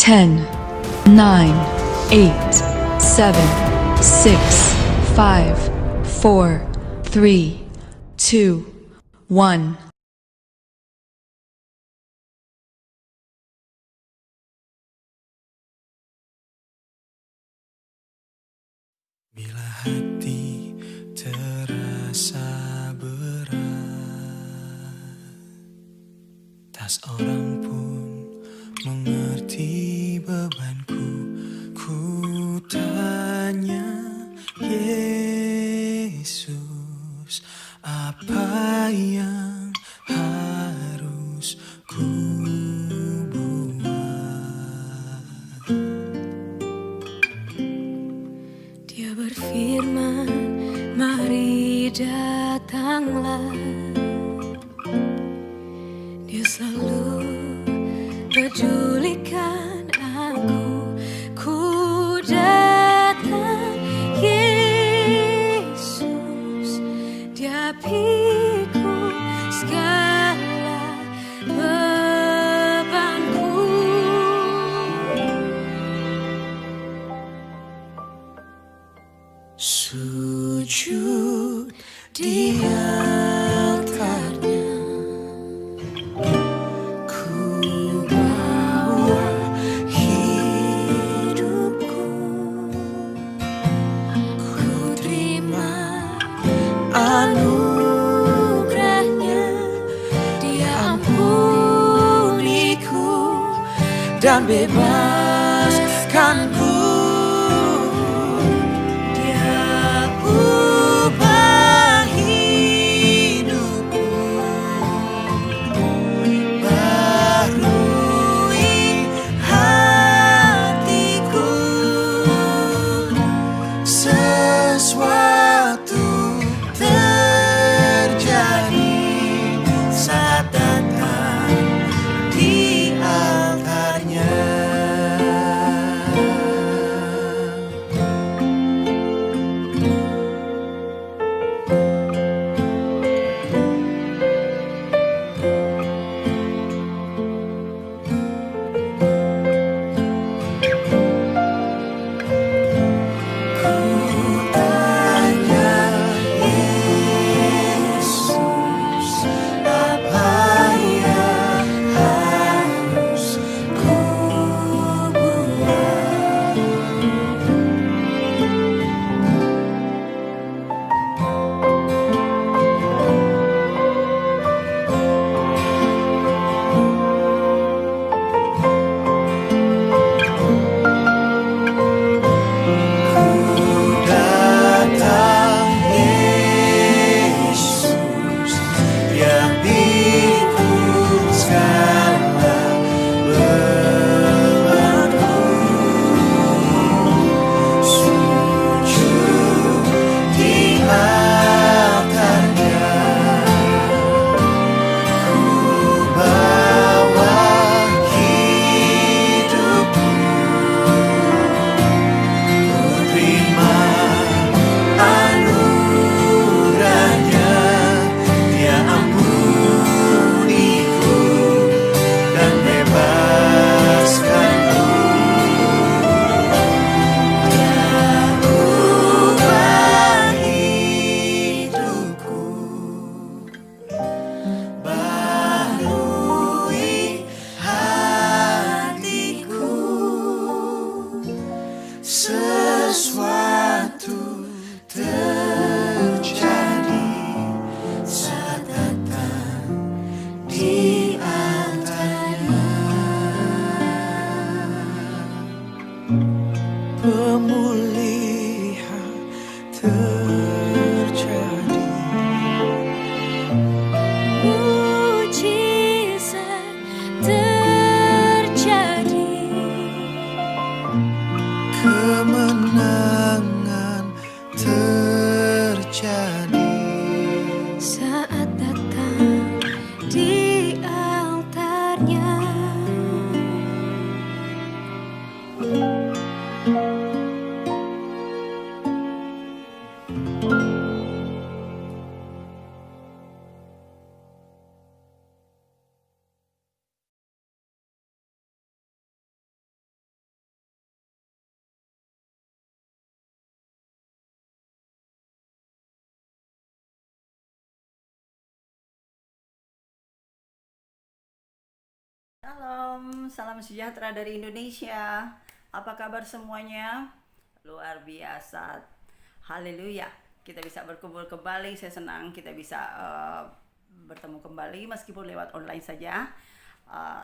10, 9, 8, 7, 6, 5, 4, 3, 2, 1. Bila hati terasa berat, tak seorang pun mengerti bebanku. Ku tanya Yesus, apa yang harus ku buat? Dia berfirman, mari datanglah. Dia selalu pedulikan aku. Ku datang, Yesus. Dia pikul segala bebanku. Sujud di altarnya, ku bawa hidupku. Ku terima anugerahnya, Dia ampuniku dan bebaskanku. Sesuatu terjadi saat datang di antaranya. Pemulihan terjadi, Mujizat terjadi, kemenangan terjadi saat datang di altarnya. Salam, salam sejahtera dari Indonesia. Apa kabar semuanya? Luar biasa. Haleluya. Kita bisa berkumpul kembali. Saya senang kita bisa bertemu kembali meskipun lewat online saja.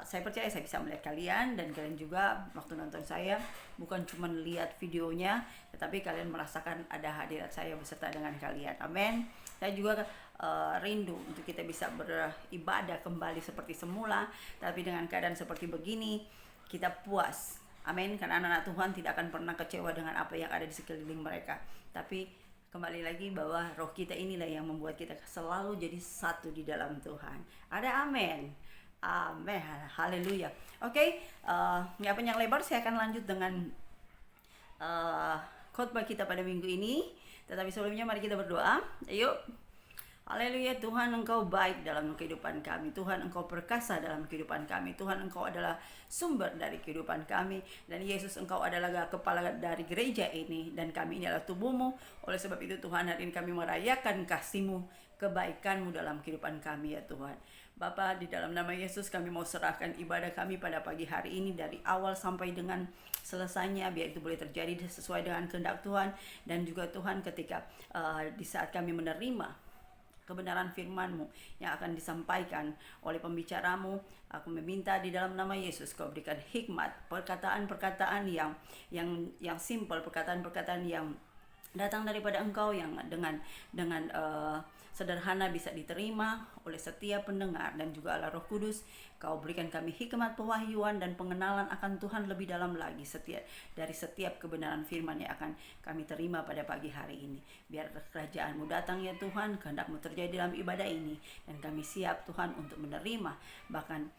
Saya percaya saya bisa melihat kalian, dan kalian juga waktu nonton saya bukan cuma lihat videonya, tetapi kalian merasakan ada hadirat saya beserta dengan kalian. Amin. Saya juga rindu untuk kita bisa beribadah kembali seperti semula, tapi dengan keadaan seperti begini kita puas. Amin. Karena anak-anak Tuhan tidak akan pernah kecewa dengan apa yang ada di sekeliling mereka. Tapi kembali lagi bahwa roh kita inilah yang membuat kita selalu jadi satu di dalam Tuhan. Ada amin. Amin, haleluya. Oke, nggak panjang lebar, saya akan lanjut dengan khotbah kita pada minggu ini. Tetapi sebelumnya mari kita berdoa. Ayo. Haleluya. Tuhan, Engkau baik dalam kehidupan kami. Tuhan, Engkau perkasa dalam kehidupan kami. Tuhan, Engkau adalah sumber dari kehidupan kami. Dan Yesus, Engkau adalah kepala dari gereja ini, dan kami ini adalah tubuh-Mu. Oleh sebab itu Tuhan, hari ini kami merayakan kasih-Mu, kebaikan-Mu dalam kehidupan kami ya Tuhan. Bapa, di dalam nama Yesus kami mau serahkan ibadah kami pada pagi hari ini, dari awal sampai dengan selesainya, biar itu boleh terjadi sesuai dengan kehendak Tuhan. Dan juga Tuhan, ketika di saat kami menerima kebenaran firman-Mu yang akan disampaikan oleh pembicaramu, aku meminta di dalam nama Yesus Kau berikan hikmat, perkataan-perkataan yang simple, perkataan-perkataan yang datang daripada Engkau, yang dengan sederhana bisa diterima oleh setiap pendengar. Dan juga Allah Roh Kudus, Kau berikan kami hikmat, pewahyuan, dan pengenalan akan Tuhan lebih dalam lagi dari setiap kebenaran firman yang akan kami terima pada pagi hari ini. Biar kerajaan-Mu datang ya Tuhan, kehendak-Mu terjadi dalam ibadah ini, dan kami siap Tuhan untuk menerima, bahkan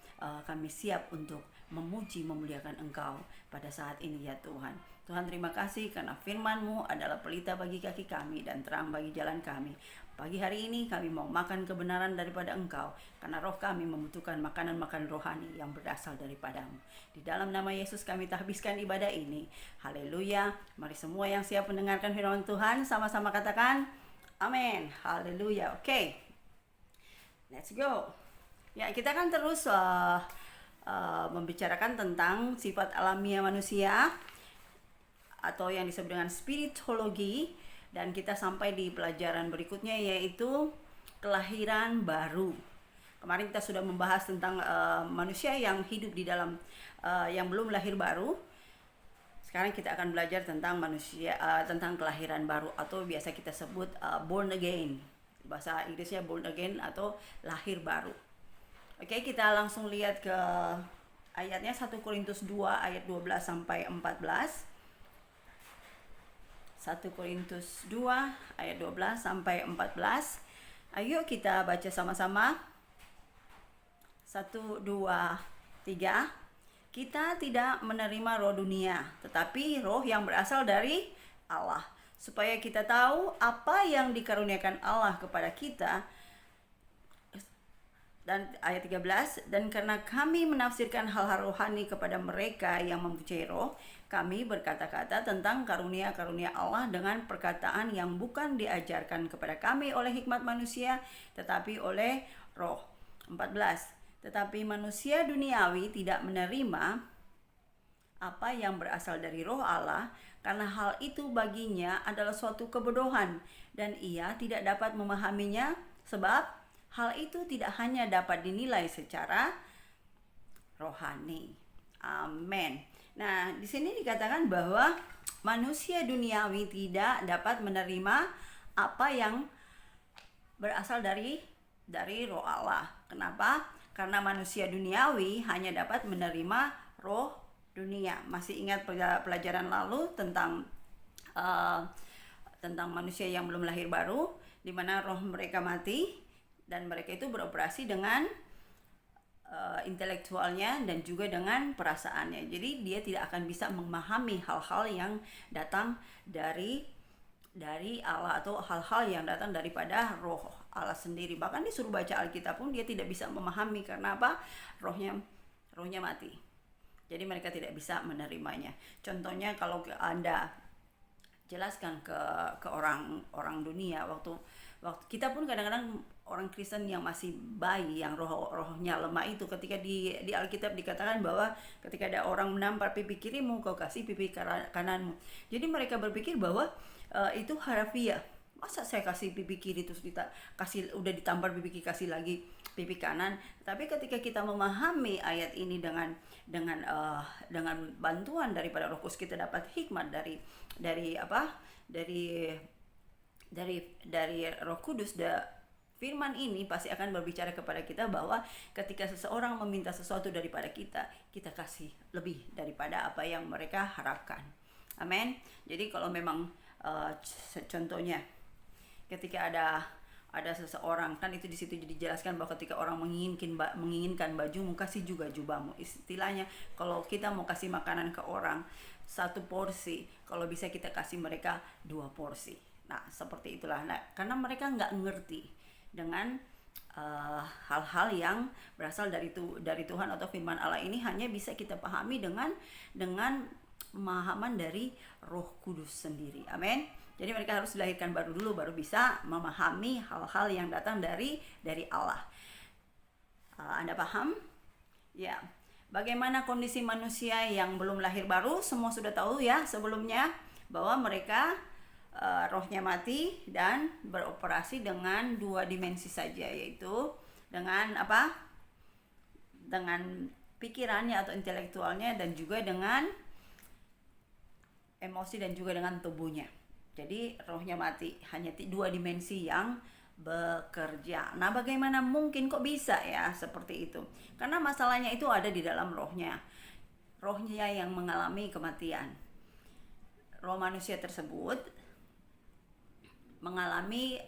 kami siap untuk memuji, memuliakan Engkau pada saat ini ya Tuhan. Tuhan, terima kasih karena firman-Mu adalah pelita bagi kaki kami dan terang bagi jalan kami. Pagi hari ini kami mau makan kebenaran daripada Engkau, karena roh kami membutuhkan makanan-makanan rohani yang berasal daripada-Mu. Di dalam nama Yesus kami tahbiskan ibadah ini. Haleluya. Mari semua yang siap mendengarkan firman Tuhan sama-sama katakan amin. Haleluya. Oke. Let's go. Ya, kita akan terus membicarakan tentang sifat alamiah manusia, atau yang disebut dengan spiritologi. Dan kita sampai di pelajaran berikutnya, yaitu kelahiran baru. Kemarin kita sudah membahas tentang manusia yang hidup di dalam yang belum lahir baru. Sekarang kita akan belajar tentang manusia tentang kelahiran baru, atau biasa kita sebut born again. Bahasa Inggrisnya born again atau lahir baru. Oke, kita langsung lihat ke ayatnya, 1 Korintus 2 ayat 12 sampai 14. 1 Korintus 2 ayat 12 sampai 14. Ayo kita baca sama-sama. 1, 2, 3. Kita tidak menerima roh dunia, tetapi roh yang berasal dari Allah, supaya kita tahu apa yang dikaruniakan Allah kepada kita. Dan ayat 13, dan karena kami menafsirkan hal-hal rohani kepada mereka yang mempunyai roh, kami berkata-kata tentang karunia-karunia Allah dengan perkataan yang bukan diajarkan kepada kami oleh hikmat manusia, tetapi oleh roh. 14, tetapi manusia duniawi tidak menerima apa yang berasal dari roh Allah, karena hal itu baginya adalah suatu kebodohan, dan ia tidak dapat memahaminya, sebab hal itu tidak hanya dapat dinilai secara rohani. Amin. Nah, di sini dikatakan bahwa manusia duniawi tidak dapat menerima apa yang berasal dari roh Allah. Kenapa? Karena manusia duniawi hanya dapat menerima roh dunia. Masih ingat pelajaran lalu tentang manusia yang belum lahir baru, di mana roh mereka mati, dan mereka itu beroperasi dengan intelektualnya dan juga dengan perasaannya. Jadi dia tidak akan bisa memahami hal-hal yang datang dari Allah, atau hal-hal yang datang daripada roh Allah sendiri. Bahkan disuruh baca Alkitab pun dia tidak bisa memahami. Karena apa? Rohnya mati. Jadi mereka tidak bisa menerimanya. Contohnya kalau Anda jelaskan ke orang dunia, waktu kita pun kadang-kadang orang Kristen yang masih bayi, yang rohnya lemah itu, ketika di Alkitab dikatakan bahwa ketika ada orang menampar pipi kirimu, kau kasih pipi kananmu. Jadi mereka berpikir bahwa itu harafiah. Masa saya kasih pipi kiri terus udah ditampar pipi kiri, kasih lagi pipi kanan. Tapi ketika kita memahami ayat ini dengan bantuan daripada Roh Kudus, kita dapat hikmat dari Roh Kudus. Firman ini pasti akan berbicara kepada kita bahwa ketika seseorang meminta sesuatu daripada kita, kita kasih lebih daripada apa yang mereka harapkan. Amin. Jadi kalau memang contohnya ketika ada seseorang, kan itu di situ dijelaskan bahwa ketika orang menginginkan bajumu, kasih juga jubahmu. Istilahnya kalau kita mau kasih makanan ke orang 1 porsi, kalau bisa kita kasih mereka 2 porsi. Nah seperti itulah. Nah, karena mereka nggak ngerti dengan hal-hal yang berasal dari Tuhan atau firman Allah ini, hanya bisa kita pahami dengan pemahaman dari Roh Kudus sendiri. Amin. Jadi mereka harus dilahirkan baru dulu, baru bisa memahami hal-hal yang datang dari Allah. Anda paham? Ya. Bagaimana kondisi manusia yang belum lahir baru? Semua sudah tahu ya sebelumnya bahwa mereka rohnya mati dan beroperasi dengan 2 dimensi saja, yaitu dengan apa? Dengan pikirannya atau intelektualnya, dan juga dengan emosi, dan juga dengan tubuhnya. Jadi rohnya mati, hanya 2 dimensi yang bekerja. Nah bagaimana mungkin, kok bisa ya seperti itu? Karena masalahnya itu ada di dalam rohnya yang mengalami kematian. Roh manusia tersebut mengalami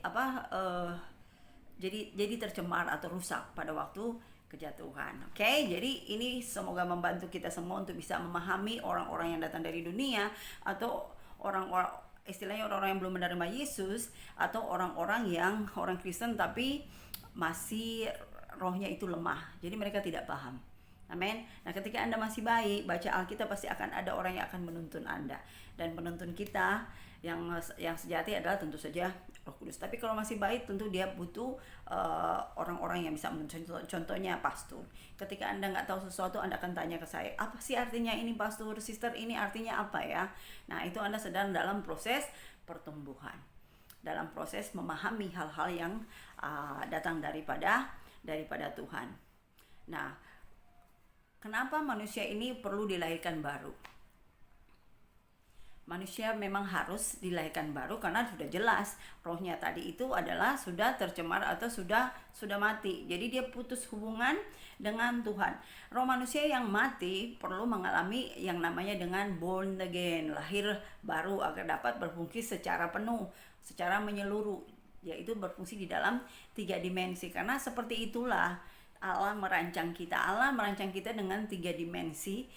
jadi tercemar atau rusak pada waktu kejatuhan. Oke, jadi ini semoga membantu kita semua untuk bisa memahami orang-orang yang datang dari dunia, atau orang-orang, istilahnya orang-orang yang belum menerima Yesus, atau orang Kristen tapi masih rohnya itu lemah. Jadi mereka tidak paham. Amin. Nah, ketika Anda masih baik, baca Alkitab, pasti akan ada orang yang akan menuntun Anda. Dan penuntun kita yang sejati adalah tentu saja Roh Kudus. Tapi kalau masih baik, tentu dia butuh orang-orang yang bisa menuntun. Contohnya pastor. Ketika Anda nggak tahu sesuatu, Anda akan tanya ke saya, apa sih artinya ini pastor, sister, ini artinya apa ya? Nah, itu Anda sedang dalam proses pertumbuhan, dalam proses memahami hal-hal yang datang daripada Tuhan. Nah, kenapa manusia ini perlu dilahirkan baru? Manusia memang harus dilahirkan baru karena sudah jelas rohnya tadi itu adalah sudah tercemar atau sudah mati. Jadi dia putus hubungan dengan Tuhan. Roh manusia yang mati perlu mengalami yang namanya dengan born again, lahir baru, agar dapat berfungsi secara penuh, secara menyeluruh, yaitu berfungsi di dalam 3 dimensi. Karena seperti itulah Allah merancang kita. Allah merancang kita dengan 3 dimensi.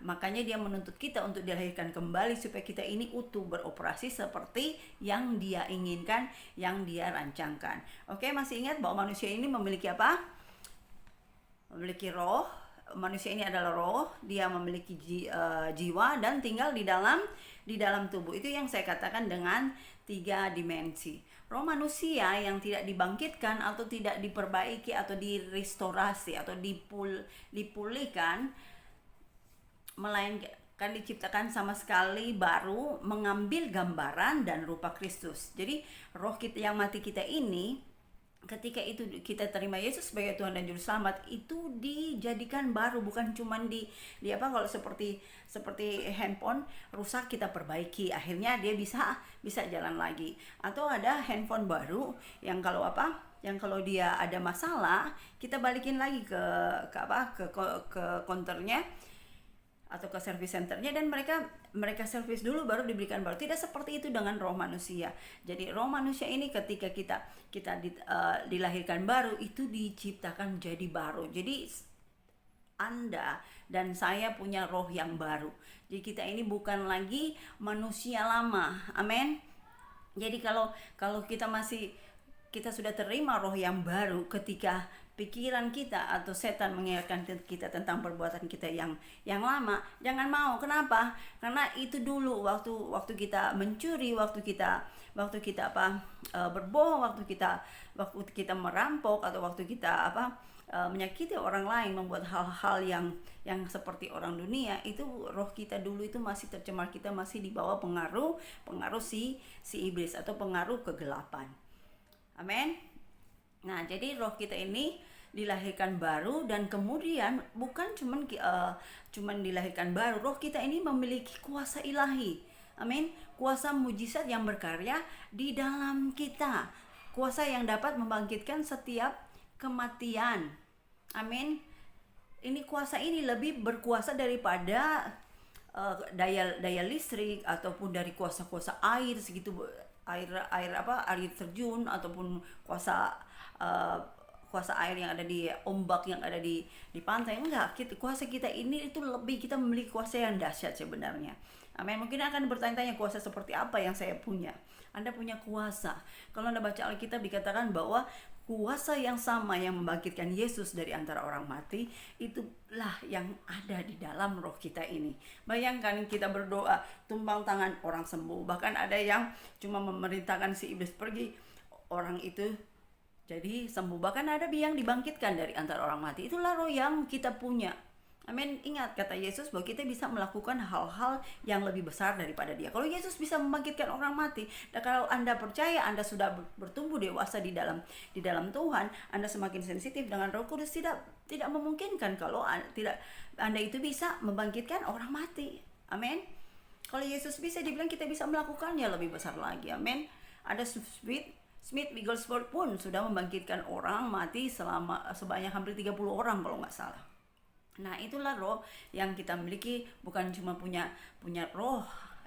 Makanya dia menuntut kita untuk dilahirkan kembali supaya kita ini utuh, beroperasi seperti yang dia inginkan, yang dia rancangkan. Oke, masih ingat bahwa manusia ini memiliki apa? Memiliki roh. Manusia ini adalah roh, dia memiliki jiwa dan tinggal di dalam tubuh. Itu yang saya katakan dengan 3 dimensi. Roh manusia yang tidak dibangkitkan atau tidak diperbaiki atau direstorasi atau dipulihkan, melainkan diciptakan sama sekali baru, mengambil gambaran dan rupa Kristus. Jadi roh kita yang mati kita ini, ketika itu kita terima Yesus sebagai Tuhan dan Juru Selamat, itu dijadikan baru, bukan cuman di kalau seperti handphone rusak kita perbaiki, akhirnya dia bisa jalan lagi. Atau ada handphone baru yang kalau dia ada masalah, kita balikin lagi ke counternya atau ke service centernya, dan mereka servis dulu baru diberikan baru. Tidak seperti itu dengan roh manusia. Jadi roh manusia ini ketika kita dilahirkan baru, itu diciptakan jadi baru. Jadi Anda dan saya punya roh yang baru. Jadi kita ini bukan lagi manusia lama. Amin. Jadi kalau kita sudah terima roh yang baru, ketika pikiran kita atau setan mengingatkan kita tentang perbuatan kita yang lama, jangan mau. Kenapa? Karena itu dulu waktu kita mencuri, waktu kita berbohong, waktu kita merampok, atau waktu kita menyakiti orang lain, membuat hal-hal yang seperti orang dunia, itu roh kita dulu itu masih tercemar, kita masih di bawah pengaruh si iblis atau pengaruh kegelapan. Amin. Nah, jadi roh kita ini dilahirkan baru, dan kemudian bukan cuman dilahirkan baru, roh kita ini memiliki kuasa ilahi. Amin. Kuasa mujizat yang berkarya di dalam kita. Kuasa yang dapat membangkitkan setiap kematian. Amin. Ini kuasa ini lebih berkuasa daripada daya listrik ataupun dari kuasa-kuasa air segitu, air terjun, ataupun kuasa air yang ada di ombak, yang ada di pantai. Enggak, kuasa kita ini itu lebih, kita memiliki kuasa yang dahsyat sebenarnya. Amin. Mungkin akan bertanya-tanya, kuasa seperti apa yang saya punya? Anda punya kuasa. Kalau Anda baca Alkitab, dikatakan bahwa kuasa yang sama yang membangkitkan Yesus dari antara orang mati, itulah yang ada di dalam roh kita ini. Bayangkan kita berdoa, tumpang tangan, orang sembuh. Bahkan ada yang cuma memerintahkan si iblis pergi, orang itu jadi sembuh. Bahkan ada yang dibangkitkan dari antara orang mati. Itulah roh yang kita punya. Amin. Ingat kata Yesus bahwa kita bisa melakukan hal-hal yang lebih besar daripada Dia. Kalau Yesus bisa membangkitkan orang mati, dan kalau Anda percaya, Anda sudah bertumbuh dewasa di dalam Tuhan, Anda semakin sensitif dengan Roh Kudus, tidak memungkinkan kalau Anda itu bisa membangkitkan orang mati. Amin. Kalau Yesus bisa, dibilang kita bisa melakukannya lebih besar lagi. Amin. Ada Smith Wigglesworth pun sudah membangkitkan orang mati sebanyak hampir 30 orang kalau nggak salah. Nah, itulah roh yang kita miliki. Bukan cuma punya roh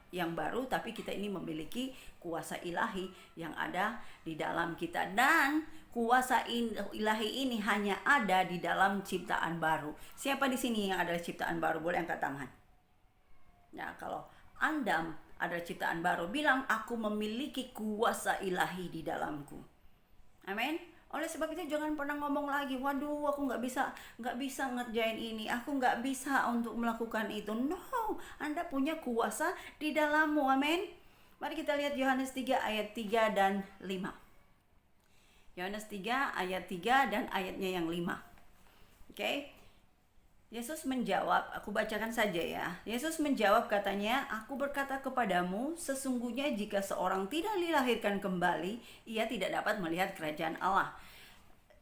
yang baru, tapi kita ini memiliki kuasa ilahi yang ada di dalam kita. Dan kuasa ilahi ini hanya ada di dalam ciptaan baru. Siapa di sini yang adalah ciptaan baru? Boleh angkat tangan. Nah, kalau Anda adalah ciptaan baru, bilang, aku memiliki kuasa ilahi di dalamku. Amin. Oleh sebab itu jangan pernah ngomong lagi, waduh aku nggak bisa ngerjain ini, aku nggak bisa untuk melakukan itu. No, Anda punya kuasa di dalammu. Amin. Mari kita lihat Yohanes 3 ayat 3 dan 5. Yohanes 3 ayat 3 dan ayatnya yang 5. Oke. Yesus menjawab, aku bacakan saja ya. Yesus menjawab, katanya, aku berkata kepadamu, sesungguhnya jika seorang tidak dilahirkan kembali, ia tidak dapat melihat kerajaan Allah.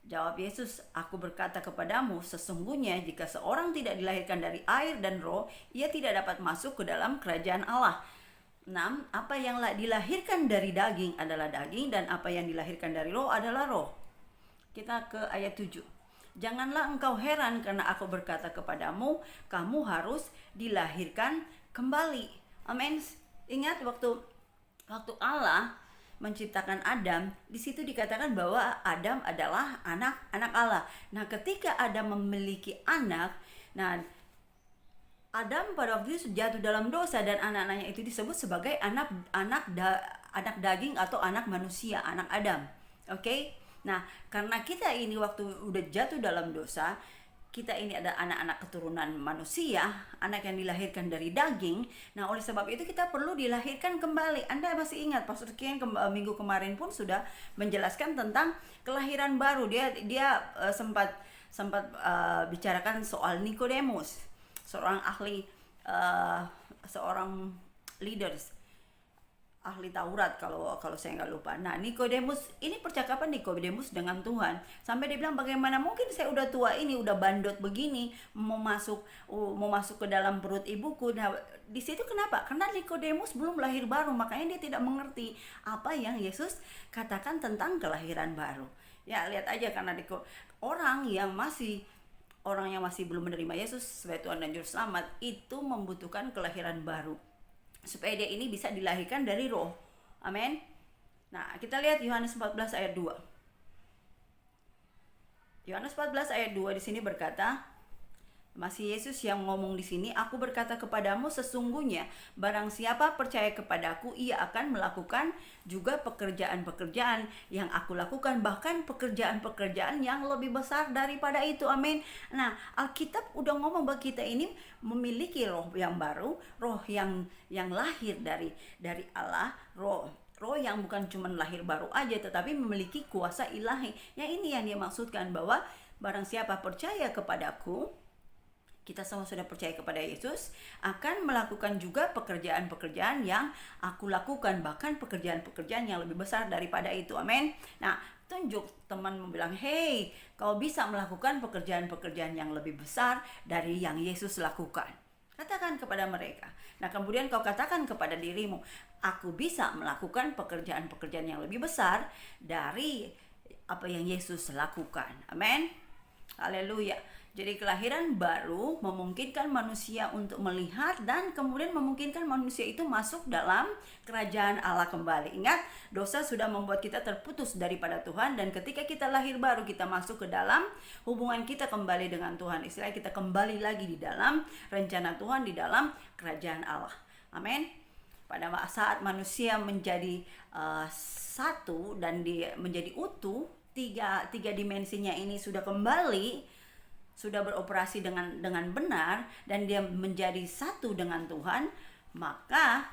Jawab Yesus, aku berkata kepadamu, sesungguhnya jika seorang tidak dilahirkan dari air dan roh, ia tidak dapat masuk ke dalam kerajaan Allah. 6. Apa yang dilahirkan dari daging adalah daging, dan apa yang dilahirkan dari roh adalah roh. Kita ke ayat 7. Janganlah engkau heran karena aku berkata kepadamu, kamu harus dilahirkan kembali. Amin. Ingat waktu Allah menciptakan Adam, di situ dikatakan bahwa Adam adalah anak Allah. Nah, ketika Adam memiliki anak, nah Adam pada waktu itu jatuh dalam dosa, dan anak-anaknya itu disebut sebagai anak daging atau anak manusia, anak Adam. Oke? Nah, karena kita ini waktu udah jatuh dalam dosa, kita ini ada anak-anak keturunan manusia, anak yang dilahirkan dari daging. Nah, oleh sebab itu kita perlu dilahirkan kembali. Anda masih ingat Pastor Kian minggu kemarin pun sudah menjelaskan tentang kelahiran baru. Dia sempat bicarakan soal Nikodemus, seorang ahli, seorang leaders, ahli Taurat kalau saya nggak lupa. Nah, Nikodemus, ini percakapan Nikodemus dengan Tuhan, sampai dia bilang, bagaimana mungkin saya udah tua ini, udah bandot begini, mau masuk ke dalam perut ibuku. Nah, di situ kenapa? Karena Nikodemus belum lahir baru, makanya dia tidak mengerti apa yang Yesus katakan tentang kelahiran baru. Ya, lihat aja, karena orang yang masih belum menerima Yesus sebagai Tuhan dan Juru Selamat, itu membutuhkan kelahiran baru supaya dia ini bisa dilahirkan dari roh. Amin. Nah, kita lihat Yohanes 14 ayat 2. Yohanes 14 ayat 2 di sini berkata, Masih Yesus yang ngomong di sini, aku berkata kepadamu sesungguhnya barang siapa percaya kepadaku, ia akan melakukan juga pekerjaan-pekerjaan yang aku lakukan, bahkan pekerjaan-pekerjaan yang lebih besar daripada itu. Amin. Nah, Alkitab udah ngomong bahwa kita ini memiliki roh yang baru, roh yang lahir dari Allah, roh yang bukan cuma lahir baru aja, tetapi memiliki kuasa ilahi. Yang ini yang dia maksudkan bahwa barang siapa percaya kepadaku, kita semua sudah percaya kepada Yesus, akan melakukan juga pekerjaan-pekerjaan yang aku lakukan, bahkan pekerjaan-pekerjaan yang lebih besar daripada itu. Amin. Nah, tunjuk teman bilang, hey, kau bisa melakukan pekerjaan-pekerjaan yang lebih besar dari yang Yesus lakukan. Katakan kepada mereka. Nah, kemudian kau katakan kepada dirimu, aku bisa melakukan pekerjaan-pekerjaan yang lebih besar dari apa yang Yesus lakukan. Amin. Haleluya. Jadi kelahiran baru memungkinkan manusia untuk melihat dan kemudian memungkinkan manusia itu masuk dalam kerajaan Allah kembali. Ingat, dosa sudah membuat kita terputus daripada Tuhan, dan ketika kita lahir baru kita masuk ke dalam hubungan kita kembali dengan Tuhan. Istilahnya kita kembali lagi di dalam rencana Tuhan, di dalam kerajaan Allah. Amin. Pada saat manusia menjadi satu dan menjadi utuh, tiga dimensinya ini sudah kembali, sudah beroperasi dengan benar, dan dia menjadi satu dengan Tuhan, maka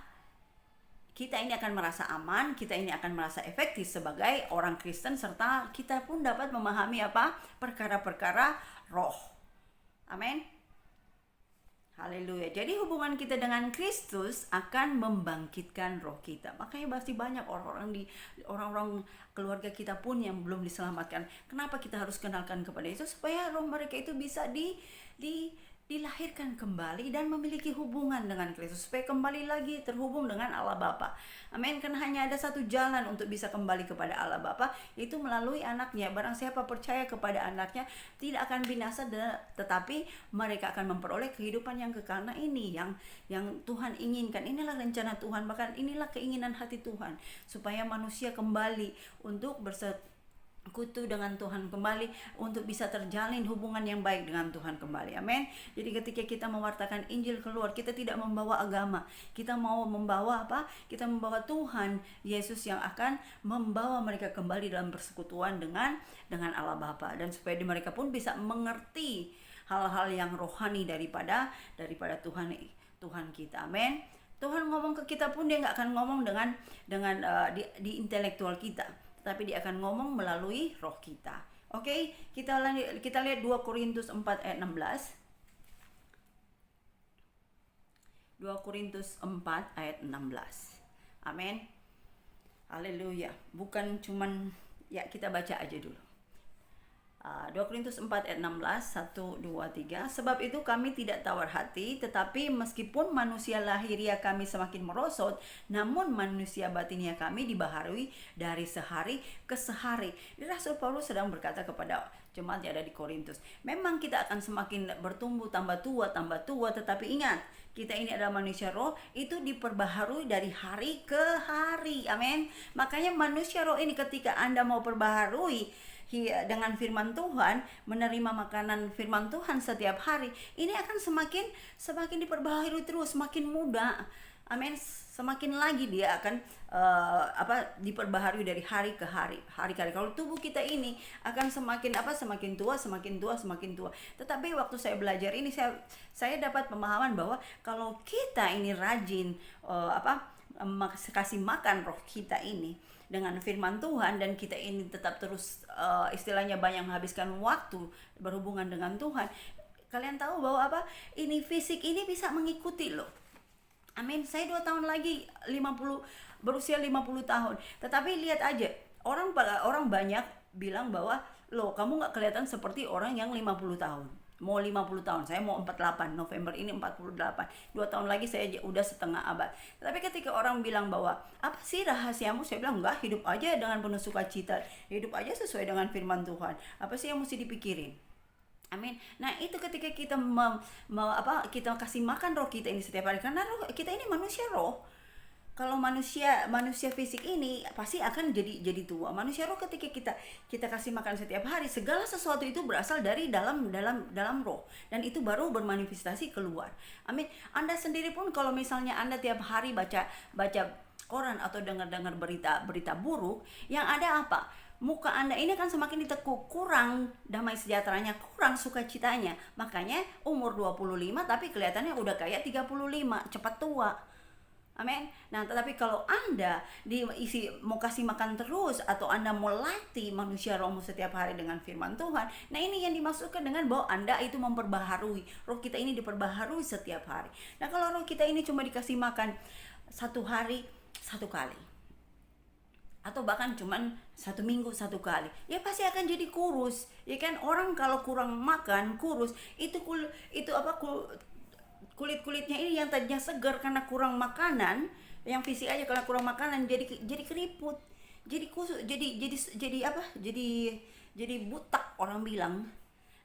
kita ini akan merasa aman, kita ini akan merasa efektif sebagai orang Kristen, serta kita pun dapat memahami perkara-perkara roh. Amin. Haleluya. Jadi hubungan kita dengan Kristus akan membangkitkan roh kita. Makanya pasti banyak orang-orang keluarga kita pun yang belum diselamatkan. Kenapa kita harus kenalkan kepada Yesus? Supaya roh mereka itu bisa dilahirkan kembali dan memiliki hubungan dengan Kristus, supaya kembali lagi terhubung dengan Allah Bapa. Amin. Karena hanya ada satu jalan untuk bisa kembali kepada Allah Bapa, yaitu melalui anaknya. Barang siapa percaya kepada anaknya tidak akan binasa, tetapi mereka akan memperoleh kehidupan yang kekal. Nah, ini yang Tuhan inginkan. Inilah rencana Tuhan, bahkan inilah keinginan hati Tuhan, supaya manusia kembali untuk kutu dengan Tuhan kembali, untuk bisa terjalin hubungan yang baik dengan Tuhan kembali. Amin. Jadi ketika kita mewartakan Injil keluar, kita tidak membawa agama, kita mau membawa apa? Kita membawa Tuhan Yesus yang akan membawa mereka kembali dalam persekutuan dengan Allah Bapa, dan supaya mereka pun bisa mengerti hal-hal yang rohani daripada Tuhan kita. Amin. Tuhan ngomong ke kita pun dia nggak akan ngomong dengan di intelektual kita, tapi dia akan ngomong melalui roh kita. Oke, kita lihat 2 Korintus 4 ayat 16. 2 Korintus 4 ayat 16. Amin. Haleluya. Bukan cuman kita baca aja dulu. 2 Korintus 4 ayat 16, 1, 2, 3. Sebab itu kami tidak tawar hati, tetapi meskipun manusia lahiria kami semakin merosot, namun manusia batinia kami dibaharui dari sehari ke sehari. Rasul Paulus sedang berkata kepada jemaat yang ada di Korintus, memang kita akan semakin bertumbuh, tambah tua, tetapi ingat, kita ini adalah manusia roh, itu diperbaharui dari hari ke hari. Amin. Makanya manusia roh ini ketika Anda mau perbaharui dengan firman Tuhan, menerima makanan firman Tuhan setiap hari, ini akan semakin diperbaharui terus, semakin muda. Amin. Semakin lagi dia akan diperbaharui dari hari ke hari. Kalau tubuh kita ini akan semakin tua. Tetapi waktu saya belajar ini, saya dapat pemahaman bahwa kalau kita ini rajin kasih makan roh kita ini dengan firman Tuhan, dan kita ini tetap terus istilahnya banyak menghabiskan waktu berhubungan dengan Tuhan, kalian tahu bahwa ini fisik ini bisa mengikuti loh. Amin. Saya 2 tahun lagi berusia 50 tahun, tetapi lihat aja, orang banyak bilang bahwa loh, kamu gak kelihatan seperti orang yang 50 tahun. Mau 50 tahun, saya mau 48, November ini 48, 2 tahun lagi saya udah setengah abad. Tapi ketika orang bilang bahwa apa sih rahasiamu, saya bilang enggak, hidup aja dengan penuh sukacita, hidup aja sesuai dengan firman Tuhan. Apa sih yang mesti dipikirin? Amin. Nah, itu ketika kita kita kasih makan roh kita ini setiap hari, karena roh kita ini manusia roh. kalau manusia fisik ini pasti akan jadi tua. Manusia roh ketika kita kasih makan setiap hari, segala sesuatu itu berasal dari dalam roh, dan itu baru bermanifestasi keluar. Amin. Anda sendiri pun kalau misalnya Anda tiap hari baca koran atau dengar berita buruk, yang ada apa? Muka Anda ini akan semakin ditekuk, kurang damai sejahteranya, kurang sukacitanya. Makanya umur 25 tapi kelihatannya udah kayak 35, cepat tua. Amin. Nah, tetapi kalau Anda mau kasih makan terus, atau Anda mau latih manusia rohmu setiap hari dengan firman Tuhan, nah ini yang dimaksudkan dengan bahwa Anda itu memperbaharui. Roh kita ini diperbaharui setiap hari. Nah, kalau roh kita ini cuma dikasih makan satu hari satu kali, atau bahkan cuman satu minggu satu kali, ya pasti akan jadi kurus, ya kan? Orang kalau kurang makan kurus, kulit-kulitnya ini yang tadinya segar karena kurang makanan, yang fisik aja karena kurang makanan jadi keriput, jadi kusut, jadi butak orang bilang.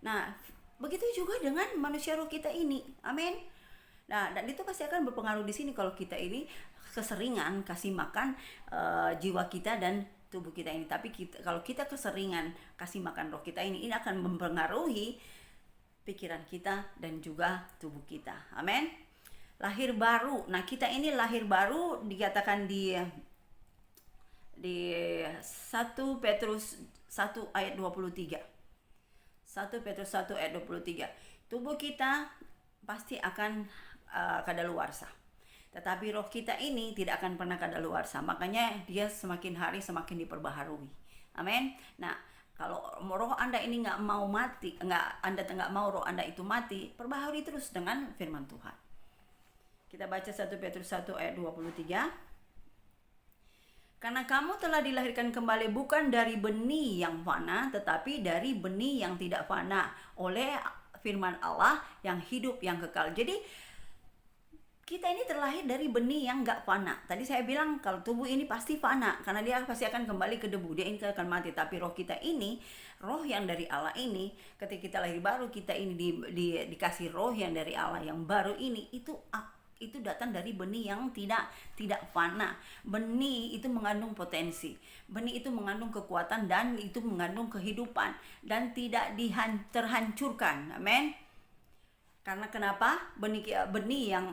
Nah, begitu juga dengan manusia roh kita ini. Amin. Nah, dan itu pasti akan berpengaruh di sini kalau kita ini keseringan kasih makan jiwa kita dan tubuh kita ini. Tapi kalau kita keseringan kasih makan roh kita ini akan mempengaruhi pikiran kita dan juga tubuh kita. Amin. Lahir baru. Nah, kita ini lahir baru dikatakan di 1 Petrus 1 ayat 23. 1 Petrus 1 ayat 23. Tubuh kita pasti akan kadaluarsa. Tetapi roh kita ini tidak akan pernah kadaluarsa. Makanya dia semakin hari semakin diperbaharui. Amin. Nah, kalau roh Anda ini nggak mau mati, Anda nggak mau roh Anda itu mati, perbaharui terus dengan firman Tuhan. Kita baca 1 Petrus 1 ayat 23. Karena kamu telah dilahirkan kembali bukan dari benih yang fana, tetapi dari benih yang tidak fana, oleh firman Allah yang hidup, yang kekal. Jadi kita ini terlahir dari benih yang gak fana. Tadi saya bilang kalau tubuh ini pasti fana, karena dia pasti akan kembali ke debu, dia ini akan mati. Tapi roh kita ini, roh yang dari Allah ini, ketika kita lahir baru, kita ini dikasih roh yang dari Allah yang baru ini, itu datang dari benih yang tidak fana. Benih itu mengandung potensi, benih itu mengandung kekuatan, dan itu mengandung kehidupan, dan tidak terhancurkan. Amin. Karena kenapa? Benih yang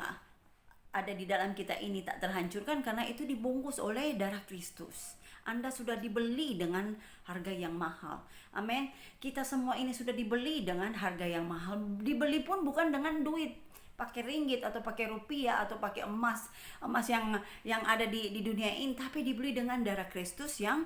ada di dalam kita ini tak terhancurkan, karena itu dibungkus oleh darah Kristus. Anda sudah dibeli dengan harga yang mahal. Amin. Kita semua ini sudah dibeli dengan harga yang mahal. Dibeli pun bukan dengan duit, pakai ringgit atau pakai rupiah atau pakai emas yang ada di dunia ini, tapi dibeli dengan darah Kristus yang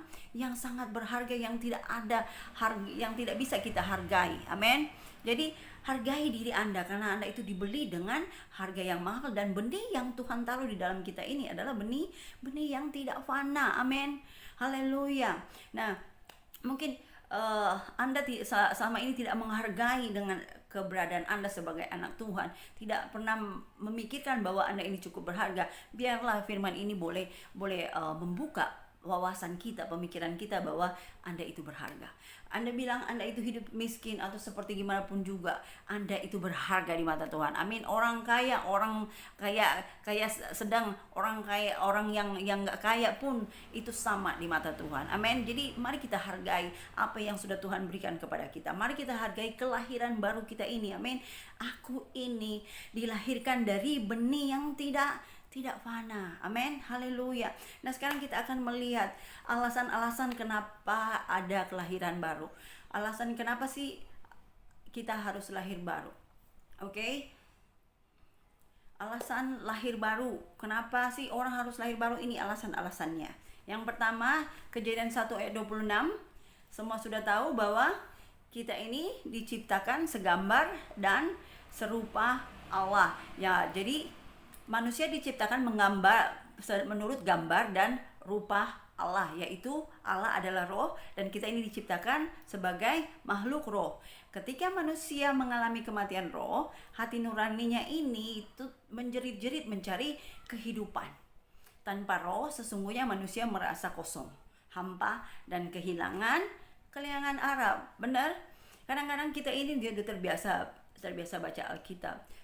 sangat berharga, yang tidak ada harga, yang tidak bisa kita hargai. Amin. Jadi hargai diri Anda, karena Anda itu dibeli dengan harga yang mahal, dan benih yang Tuhan taruh di dalam kita ini adalah benih yang tidak fana. Amin. Haleluya. Nah, mungkin Anda selama ini tidak menghargai dengan keberadaan Anda sebagai anak Tuhan, tidak pernah memikirkan bahwa Anda ini cukup berharga. Biarlah firman ini boleh membuka wawasan kita, pemikiran kita bahwa Anda itu berharga. Anda bilang Anda itu hidup miskin atau seperti gimana pun juga, Anda itu berharga di mata Tuhan. Amin. Orang kaya sedang, orang kaya, orang yang nggak kaya pun itu sama di mata Tuhan. Amin. Jadi mari kita hargai apa yang sudah Tuhan berikan kepada kita. Mari kita hargai kelahiran baru kita ini. Amin. Aku ini dilahirkan dari benih yang tidak fana. Amin. Haleluya. Nah, sekarang kita akan melihat alasan-alasan kenapa ada kelahiran baru. Alasan kenapa sih kita harus lahir baru. Oke? Alasan lahir baru. Kenapa sih orang harus lahir baru? Ini alasan-alasannya. Yang pertama, Kejadian 1 ayat 26. Semua sudah tahu bahwa kita ini diciptakan segambar dan serupa Allah. Ya, jadi manusia diciptakan menurut gambar dan rupa Allah, yaitu Allah adalah roh, dan kita ini diciptakan sebagai makhluk roh. Ketika manusia mengalami kematian roh, hati nuraninya ini itu menjerit-jerit mencari kehidupan. Tanpa roh, sesungguhnya manusia merasa kosong, hampa, dan kehilangan arah. Benar? Kadang-kadang kita ini dia terbiasa baca Alkitab.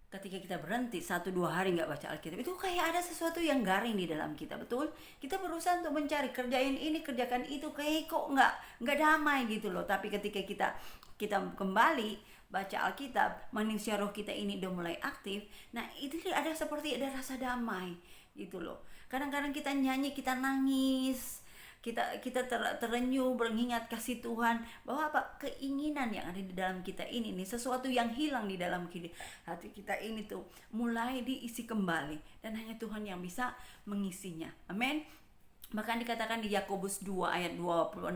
ketika kita berhenti 1-2 hari nggak baca Alkitab, itu kayak ada sesuatu yang garing di dalam kita, betul? Kita berusaha untuk mencari, kerjain ini, kerjakan itu, kayak kok nggak damai gitu loh. Tapi ketika kita kembali baca Alkitab, manusia roh kita ini udah mulai aktif. Nah itu ada seperti ada rasa damai gitu loh. Kadang-kadang kita nyanyi, kita nangis, kita terenyuh mengingat kasih Tuhan, bahwa apa keinginan yang ada di dalam kita ini nih, sesuatu yang hilang di dalam hati kita ini tuh mulai diisi kembali, dan hanya Tuhan yang bisa mengisinya. Amin. Bahkan dikatakan di Yakobus 2 ayat 26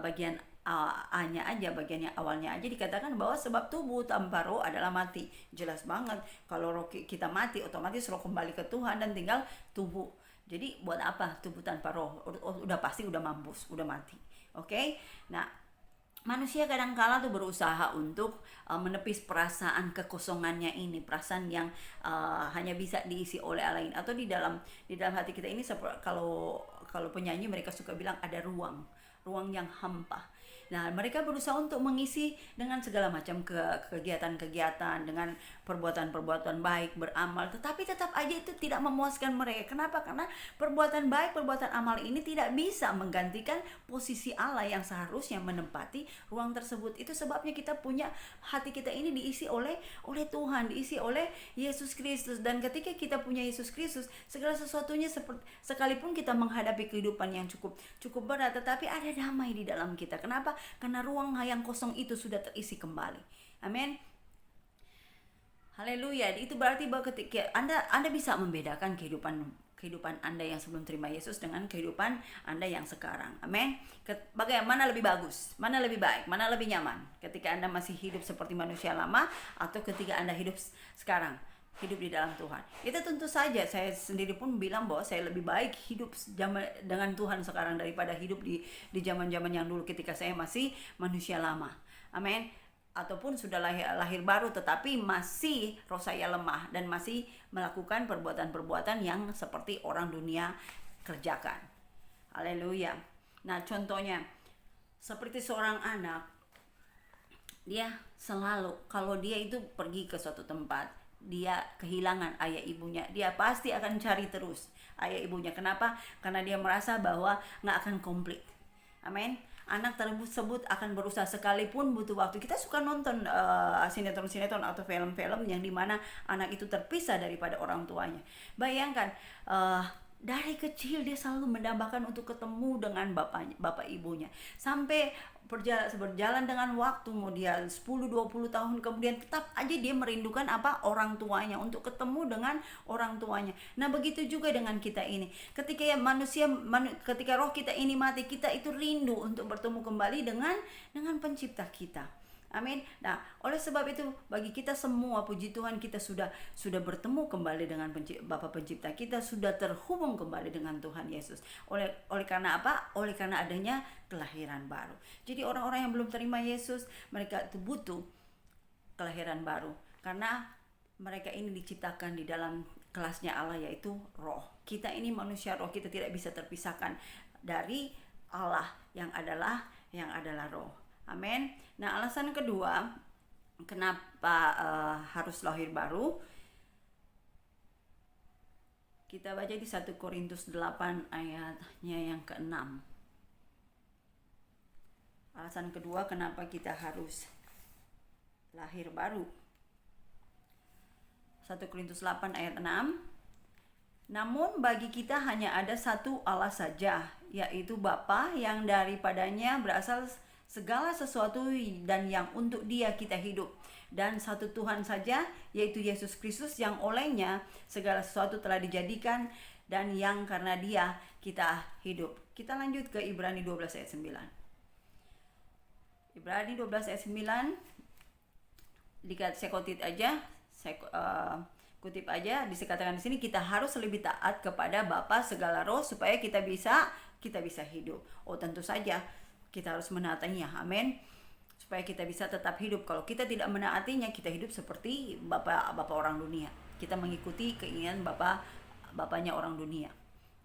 bagian A-nya aja, bagian yang awalnya aja dikatakan bahwa sebab tubuh tanpa roh adalah mati. Jelas banget, kalau roh kita mati, otomatis roh kembali ke Tuhan dan tinggal tubuh. Jadi buat apa tubuh tanpa roh? Udah pasti udah mampus, udah mati. Oke? Nah, manusia kadang-kala tuh berusaha untuk menepis perasaan kekosongannya ini, perasaan yang hanya bisa diisi oleh Allah lain, atau di dalam hati kita ini, kalau penyanyi mereka suka bilang ada ruang yang hampa. Nah, mereka berusaha untuk mengisi dengan segala macam kegiatan-kegiatan, dengan perbuatan-perbuatan baik, beramal, tetapi tetap aja itu tidak memuaskan mereka. Kenapa? Karena perbuatan baik, perbuatan amal ini tidak bisa menggantikan posisi Allah yang seharusnya menempati ruang tersebut. Itu sebabnya kita punya hati kita ini diisi oleh Tuhan, diisi oleh Yesus Kristus. Dan ketika kita punya Yesus Kristus, segala sesuatunya sekalipun kita menghadapi kehidupan yang cukup berat, tetapi ada damai di dalam kita. Kenapa? Karena ruang yang kosong itu sudah terisi kembali. Amin. Haleluya. Itu berarti bahwa ketika Anda bisa membedakan kehidupan Anda yang sebelum terima Yesus dengan kehidupan Anda yang sekarang. Amin. Bagaimana lebih bagus? Mana lebih baik? Mana lebih nyaman? Ketika Anda masih hidup seperti manusia lama, atau ketika Anda hidup sekarang, hidup di dalam Tuhan? Itu tentu saja saya sendiri pun bilang bahwa saya lebih baik hidup dengan Tuhan sekarang daripada hidup di zaman-zaman yang dulu ketika saya masih manusia lama. Amin. Ataupun sudah lahir baru, tetapi masih roh saya lemah dan masih melakukan perbuatan-perbuatan yang seperti orang dunia kerjakan. Haleluya. Nah, contohnya seperti seorang anak, dia selalu kalau dia itu pergi ke suatu tempat, dia kehilangan ayah ibunya, dia pasti akan cari terus ayah ibunya. Kenapa? Karena dia merasa bahwa nggak akan komplit. Amin. Anak tersebut akan berusaha, sekalipun butuh waktu. Kita suka nonton sinetron-sinetron atau film-film yang dimana anak itu terpisah daripada orang tuanya. Bayangkan, dari kecil dia selalu mendambakan untuk ketemu dengan bapak ibunya, sampai berjalan dengan waktu, kemudian 10-20 tahun kemudian tetap aja dia merindukan orang tuanya, untuk ketemu dengan orang tuanya. Nah, begitu juga dengan kita ini. Ketika ketika roh kita ini mati, kita itu rindu untuk bertemu kembali dengan pencipta kita. Amin. Nah, oleh sebab itu bagi kita semua, puji Tuhan, kita sudah bertemu kembali dengan Bapa Pencipta kita, sudah terhubung kembali dengan Tuhan Yesus. Oleh karena apa? Oleh karena adanya kelahiran baru. Jadi orang-orang yang belum terima Yesus, mereka itu butuh kelahiran baru, karena mereka ini diciptakan di dalam kelasnya Allah, yaitu roh. Kita ini manusia roh, kita tidak bisa terpisahkan dari Allah yang adalah roh. Amin. Nah, alasan kedua kenapa harus lahir baru, kita baca di 1 Korintus 8 ayatnya yang ke-6. Alasan kedua kenapa kita harus lahir baru, 1 Korintus 8 ayat 6. Namun bagi kita hanya ada satu Allah saja, yaitu Bapa, yang daripadanya berasal segala sesuatu dan yang untuk Dia kita hidup, dan satu Tuhan saja, yaitu Yesus Kristus, yang olehnya segala sesuatu telah dijadikan dan yang karena Dia kita hidup. Kita lanjut ke Ibrani 12 ayat 9. Ibrani 12 ayat 9, saya kutip aja, dikatakan di sini kita harus lebih taat kepada Bapa segala roh supaya kita bisa hidup. Oh, tentu saja kita harus menaatinya. Amin. Supaya kita bisa tetap hidup. Kalau kita tidak menaatinya, kita hidup seperti bapak orang dunia. Kita mengikuti keinginan bapaknya orang dunia.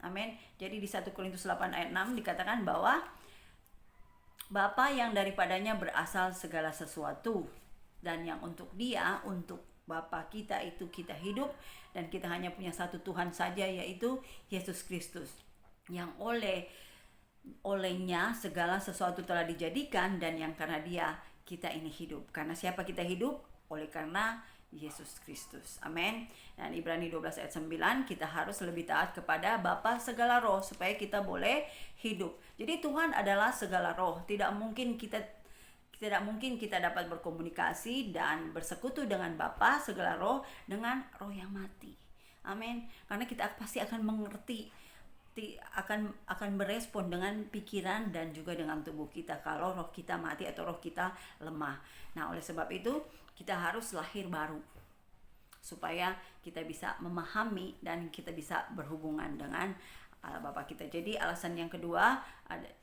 Amin. Jadi di 1 Korintus 8 ayat 6 dikatakan bahwa Bapa yang daripadanya berasal segala sesuatu, dan yang untuk Dia, untuk Bapa kita itu kita hidup, dan kita hanya punya satu Tuhan saja, yaitu Yesus Kristus, yang olehnya segala sesuatu telah dijadikan, dan yang karena dia kita ini hidup. Karena siapa kita hidup? Oleh karena Yesus Kristus. Amin. Dan Ibrani 12 ayat 9, kita harus lebih taat kepada Bapa segala roh supaya kita boleh hidup. Jadi Tuhan adalah segala roh. Tidak mungkin kita dapat berkomunikasi dan bersekutu dengan Bapa segala roh dengan roh yang mati. Amin. Karena kita pasti akan mengerti, akan berespon dengan pikiran dan juga dengan tubuh kita kalau roh kita mati atau roh kita lemah. Nah, oleh sebab itu kita harus lahir baru supaya kita bisa memahami dan kita bisa berhubungan dengan Allah Bapa kita. Jadi alasan yang kedua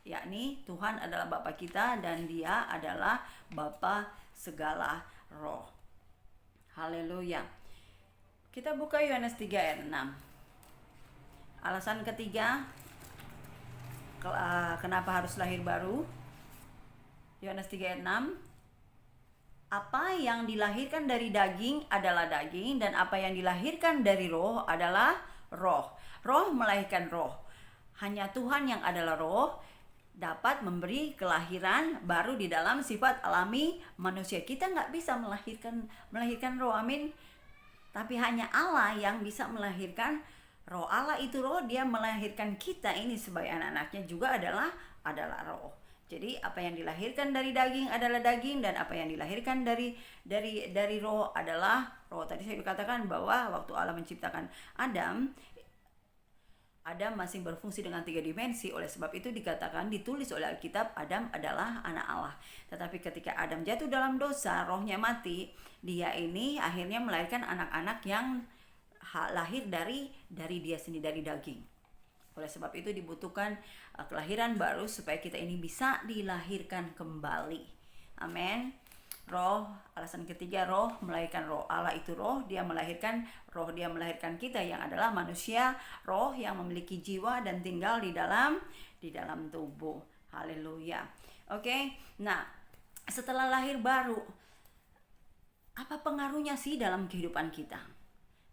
yakni Tuhan adalah Bapa kita dan Dia adalah Bapa segala roh. Haleluya. Kita buka Yohanes 3 ayat 6. Alasan ketiga kenapa harus lahir baru. Yohanes 3 ayat 6. Apa yang dilahirkan dari daging adalah daging, dan apa yang dilahirkan dari roh adalah roh. Roh melahirkan roh. Hanya Tuhan yang adalah roh dapat memberi kelahiran baru di dalam sifat alami manusia. Kita nggak bisa melahirkan roh, amin. Tapi hanya Allah yang bisa melahirkan roh. Allah itu roh, dia melahirkan kita ini sebagai anak-anaknya juga adalah roh. Jadi apa yang dilahirkan dari daging adalah daging, dan apa yang dilahirkan dari roh adalah roh. Tadi saya katakan bahwa waktu Allah menciptakan Adam masih berfungsi dengan 3 dimensi. Oleh sebab itu ditulis oleh Alkitab Adam adalah anak Allah. Tetapi ketika Adam jatuh dalam dosa, rohnya mati, dia ini akhirnya melahirkan anak-anak yang lahir dari dia sendiri, dari daging. Oleh sebab itu dibutuhkan kelahiran baru supaya kita ini bisa dilahirkan kembali. Amin. Roh, alasan ketiga, roh melahirkan roh. Allah itu roh, dia melahirkan roh, dia melahirkan kita yang adalah manusia, roh yang memiliki jiwa dan tinggal di dalam tubuh. Haleluya. Oke. Nah, setelah lahir baru, apa pengaruhnya sih dalam kehidupan kita?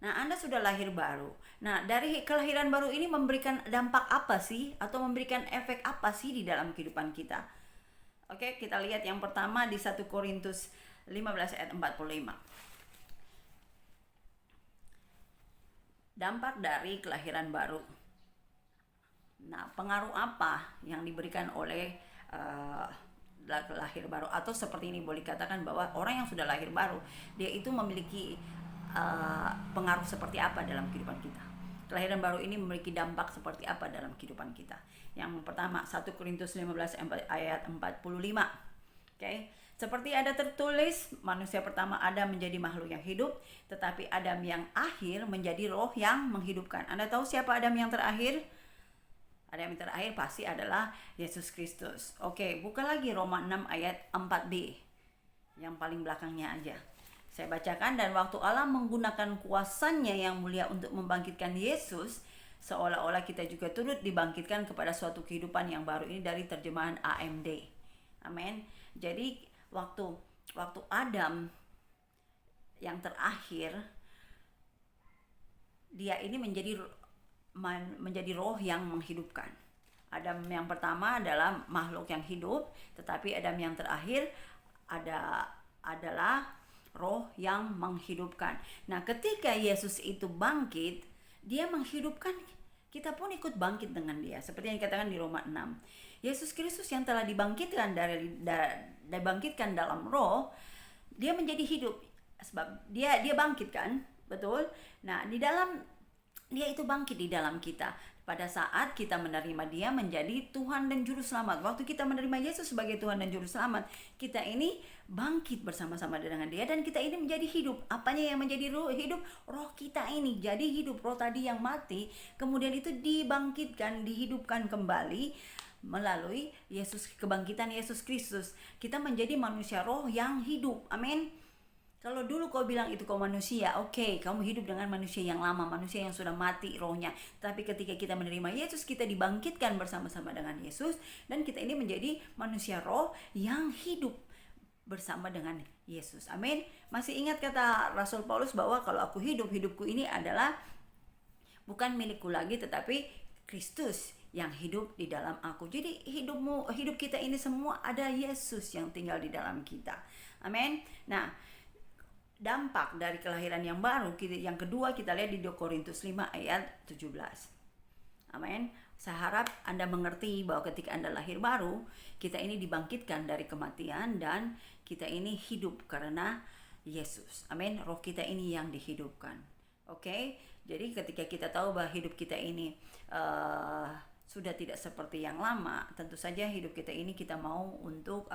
Nah, Anda sudah lahir baru. Nah, dari kelahiran baru ini memberikan dampak apa sih? Atau memberikan efek apa sih di dalam kehidupan kita? Oke, kita lihat yang pertama di 1 Korintus 15 ayat 45. Dampak dari kelahiran baru. Nah, pengaruh apa yang diberikan oleh lahir baru? Atau seperti ini boleh katakan bahwa orang yang sudah lahir baru, dia itu memiliki pengaruh seperti apa dalam kehidupan kita. Kelahiran baru ini memiliki dampak seperti apa dalam kehidupan kita. Yang pertama, 1 Korintus 15 ayat 45. Oke. Seperti ada tertulis, manusia pertama Adam menjadi makhluk yang hidup, tetapi Adam yang akhir menjadi roh yang menghidupkan. Anda tahu siapa Adam yang terakhir? Adam yang terakhir pasti adalah Yesus Kristus. Oke, buka lagi Roma 6 ayat 4b. Yang paling belakangnya aja. Saya bacakan, dan waktu Allah menggunakan kuasanya yang mulia untuk membangkitkan Yesus, seolah-olah kita juga turut dibangkitkan kepada suatu kehidupan yang baru. Ini dari terjemahan AMD. Amin. Jadi waktu Adam yang terakhir, dia ini menjadi roh yang menghidupkan. Adam yang pertama adalah makhluk yang hidup, tetapi Adam yang terakhir adalah roh yang menghidupkan. Nah, ketika Yesus itu bangkit, dia menghidupkan, kita pun ikut bangkit dengan dia. Seperti yang dikatakan di Roma 6. Yesus Kristus yang telah dibangkitkan dibangkitkan dalam roh, dia menjadi hidup. Sebab dia bangkit kan? Betul? Nah, dia itu bangkit di dalam kita. Pada saat kita menerima dia menjadi Tuhan dan Juru Selamat. Waktu kita menerima Yesus sebagai Tuhan dan Juru Selamat, kita ini bangkit bersama-sama dengan dia, dan kita ini menjadi hidup. Apanya yang menjadi hidup? Roh kita ini jadi hidup. Roh tadi yang mati, kemudian itu dibangkitkan, dihidupkan kembali melalui kebangkitan Yesus Kristus. Kita menjadi manusia roh yang hidup. Amin. Kalau dulu kau bilang itu kau manusia, oke, kamu hidup dengan manusia yang lama, manusia yang sudah mati rohnya. Tapi ketika kita menerima Yesus, kita dibangkitkan bersama-sama dengan Yesus, dan kita ini menjadi manusia roh yang hidup. bersama dengan Yesus. Amin. Masih ingat kata Rasul Paulus bahwa kalau aku hidup, hidupku ini adalah bukan milikku lagi, tetapi Kristus yang hidup di dalam aku. Jadi hidup kita ini semua ada Yesus yang tinggal di dalam kita. Amin. Nah, dampak dari kelahiran yang baru, yang kedua kita lihat di 2 Korintus 5 ayat 17. Amin. Saya harap Anda mengerti bahwa ketika Anda lahir baru, kita ini dibangkitkan dari kematian dan kita ini hidup karena Yesus. Amin. Roh kita ini yang dihidupkan. Oke. Jadi ketika kita tahu bahwa hidup kita ini sudah tidak seperti yang lama, tentu saja hidup kita ini kita mau untuk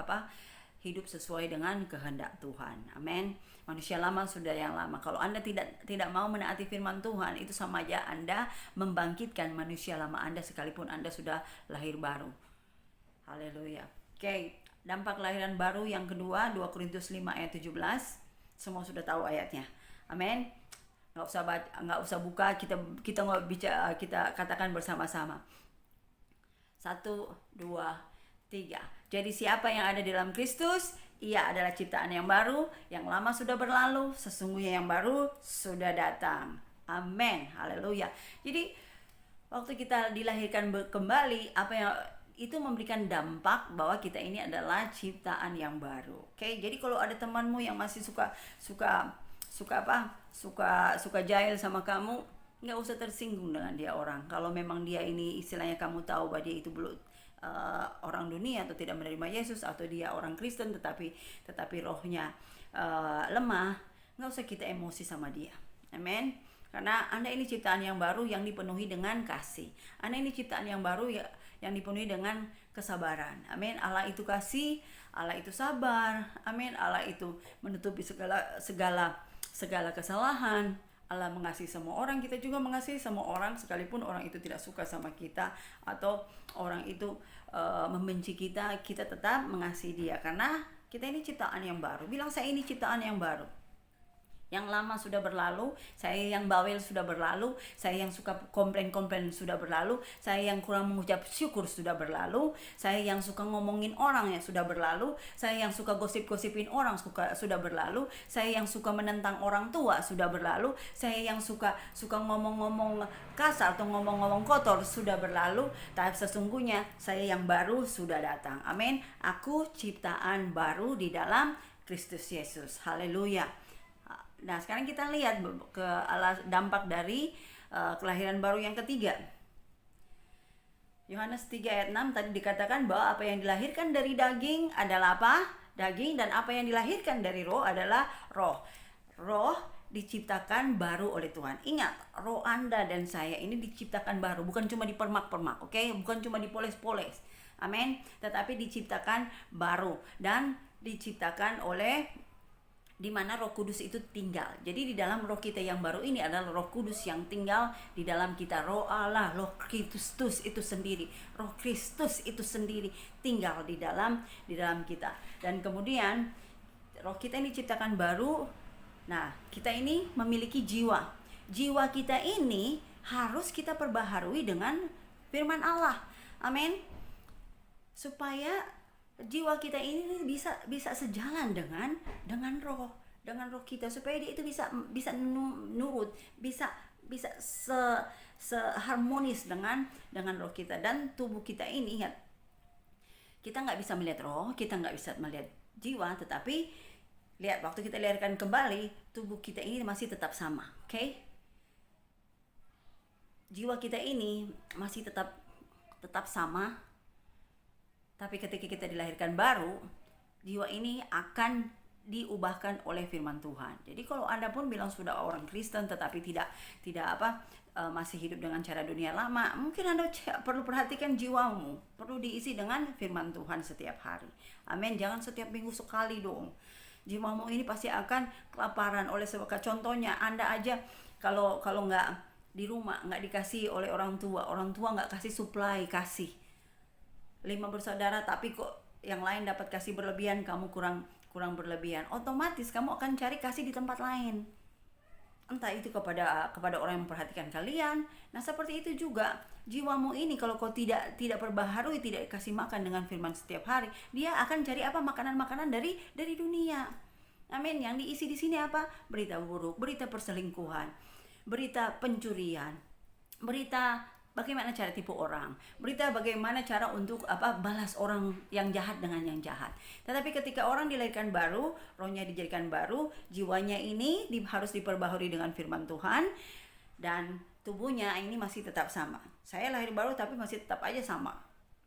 hidup sesuai dengan kehendak Tuhan. Amin. Manusia lama sudah yang lama. Kalau Anda tidak mau menaati firman Tuhan, itu sama aja Anda membangkitkan manusia lama Anda sekalipun Anda sudah lahir baru. Haleluya. Oke, dampak kelahiran baru yang kedua 2 Korintus 5 ayat 17. Semua sudah tahu ayatnya. Amin. Nggak usah buka, kita katakan bersama-sama. 1, 2, 3. Jadi siapa yang ada di dalam Kristus, ia adalah ciptaan yang baru, yang lama sudah berlalu, sesungguhnya yang baru sudah datang. Amin. Haleluya. Jadi waktu kita dilahirkan kembali, apa yang itu memberikan dampak bahwa kita ini adalah ciptaan yang baru. Oke, jadi kalau ada temanmu yang masih suka jahil sama kamu, nggak usah tersinggung dengan dia orang. Kalau memang dia ini istilahnya kamu tahu bahwa dia itu belum orang dunia atau tidak menerima Yesus, atau dia orang Kristen tetapi rohnya lemah, nggak usah kita emosi sama dia. Amin. Karena Anda ini ciptaan yang baru yang dipenuhi dengan kasih. Anda ini ciptaan yang baru yang dipenuhi dengan kesabaran. Amin. Allah itu kasih, Allah itu sabar. Amin. Allah itu menutupi segala kesalahan. Allah mengasihi semua orang, kita juga mengasihi semua orang, sekalipun orang itu tidak suka sama kita atau orang itu membenci kita, kita tetap mengasihi dia karena kita ini ciptaan yang baru. Bilang, saya ini ciptaan yang baru. Yang lama sudah berlalu, saya yang bawel sudah berlalu, saya yang suka komplain sudah berlalu, saya yang kurang mengucap syukur sudah berlalu, saya yang suka ngomongin orang yang sudah berlalu, saya yang suka gosip-gosipin orang sudah berlalu, saya yang suka menentang orang tua sudah berlalu, saya yang suka ngomong-ngomong kasar atau ngomong-ngomong kotor sudah berlalu, tapi sesungguhnya saya yang baru sudah datang. Amin. Aku ciptaan baru di dalam Kristus Yesus. Haleluya. Nah, sekarang kita lihat dampak dari kelahiran baru yang ketiga. Yohanes 3 ayat 6 tadi dikatakan bahwa apa yang dilahirkan dari daging adalah apa? Daging, dan apa yang dilahirkan dari roh adalah roh. Roh diciptakan baru oleh Tuhan. Ingat, roh Anda dan saya ini diciptakan baru, bukan cuma dipermak-permak, oke? Bukan cuma dipoles-poles. Amin. Tetapi diciptakan baru dan diciptakan oleh di mana Roh Kudus itu tinggal. Jadi di dalam roh kita yang baru ini adalah Roh Kudus yang tinggal di dalam kita. Roh Allah, Roh Kristus itu sendiri, Roh Kristus itu sendiri tinggal di dalam kita. Dan kemudian roh kita ini diciptakan baru. Nah, kita ini memiliki jiwa. Jiwa kita ini harus kita perbaharui dengan firman Allah. Amin. Supaya jiwa kita ini bisa sejalan dengan roh kita, supaya dia itu bisa nurut, bisa seharmonis dengan roh kita. Dan tubuh kita ini, ingat, kita nggak bisa melihat roh, kita nggak bisa melihat jiwa, tetapi lihat, waktu kita dilahirkan kembali, tubuh kita ini masih tetap sama, oke? Jiwa kita ini masih tetap sama. Tapi ketika kita dilahirkan baru, jiwa ini akan diubahkan oleh firman Tuhan. Jadi kalau Anda pun bilang sudah orang Kristen tetapi tidak masih hidup dengan cara dunia lama, mungkin Anda perlu perhatikan jiwamu, perlu diisi dengan firman Tuhan setiap hari. Amin. Jangan setiap minggu sekali dong. Jiwamu ini pasti akan kelaparan oleh sebab, contohnya Anda aja kalau nggak di rumah, nggak dikasih oleh orang tua nggak kasih supply kasih. 5 bersaudara tapi kok yang lain dapat kasih berlebihan, kamu kurang berlebihan, otomatis kamu akan cari kasih di tempat lain. entah itu kepada orang yang memperhatikan kalian. Nah, seperti itu juga jiwamu ini, kalau kau tidak perbaharui, tidak kasih makan dengan firman setiap hari, dia akan cari apa? Makanan-makanan dari dunia. Amin. Yang diisi di sini apa? Berita buruk, berita perselingkuhan, berita pencurian, berita bagaimana cara tipu orang, berita bagaimana cara untuk balas orang yang jahat dengan yang jahat. Tetapi ketika orang dilahirkan baru, rohnya dijadikan baru, jiwanya ini harus diperbaharui dengan firman Tuhan, dan tubuhnya ini masih tetap sama. Saya lahir baru tapi masih tetap aja sama.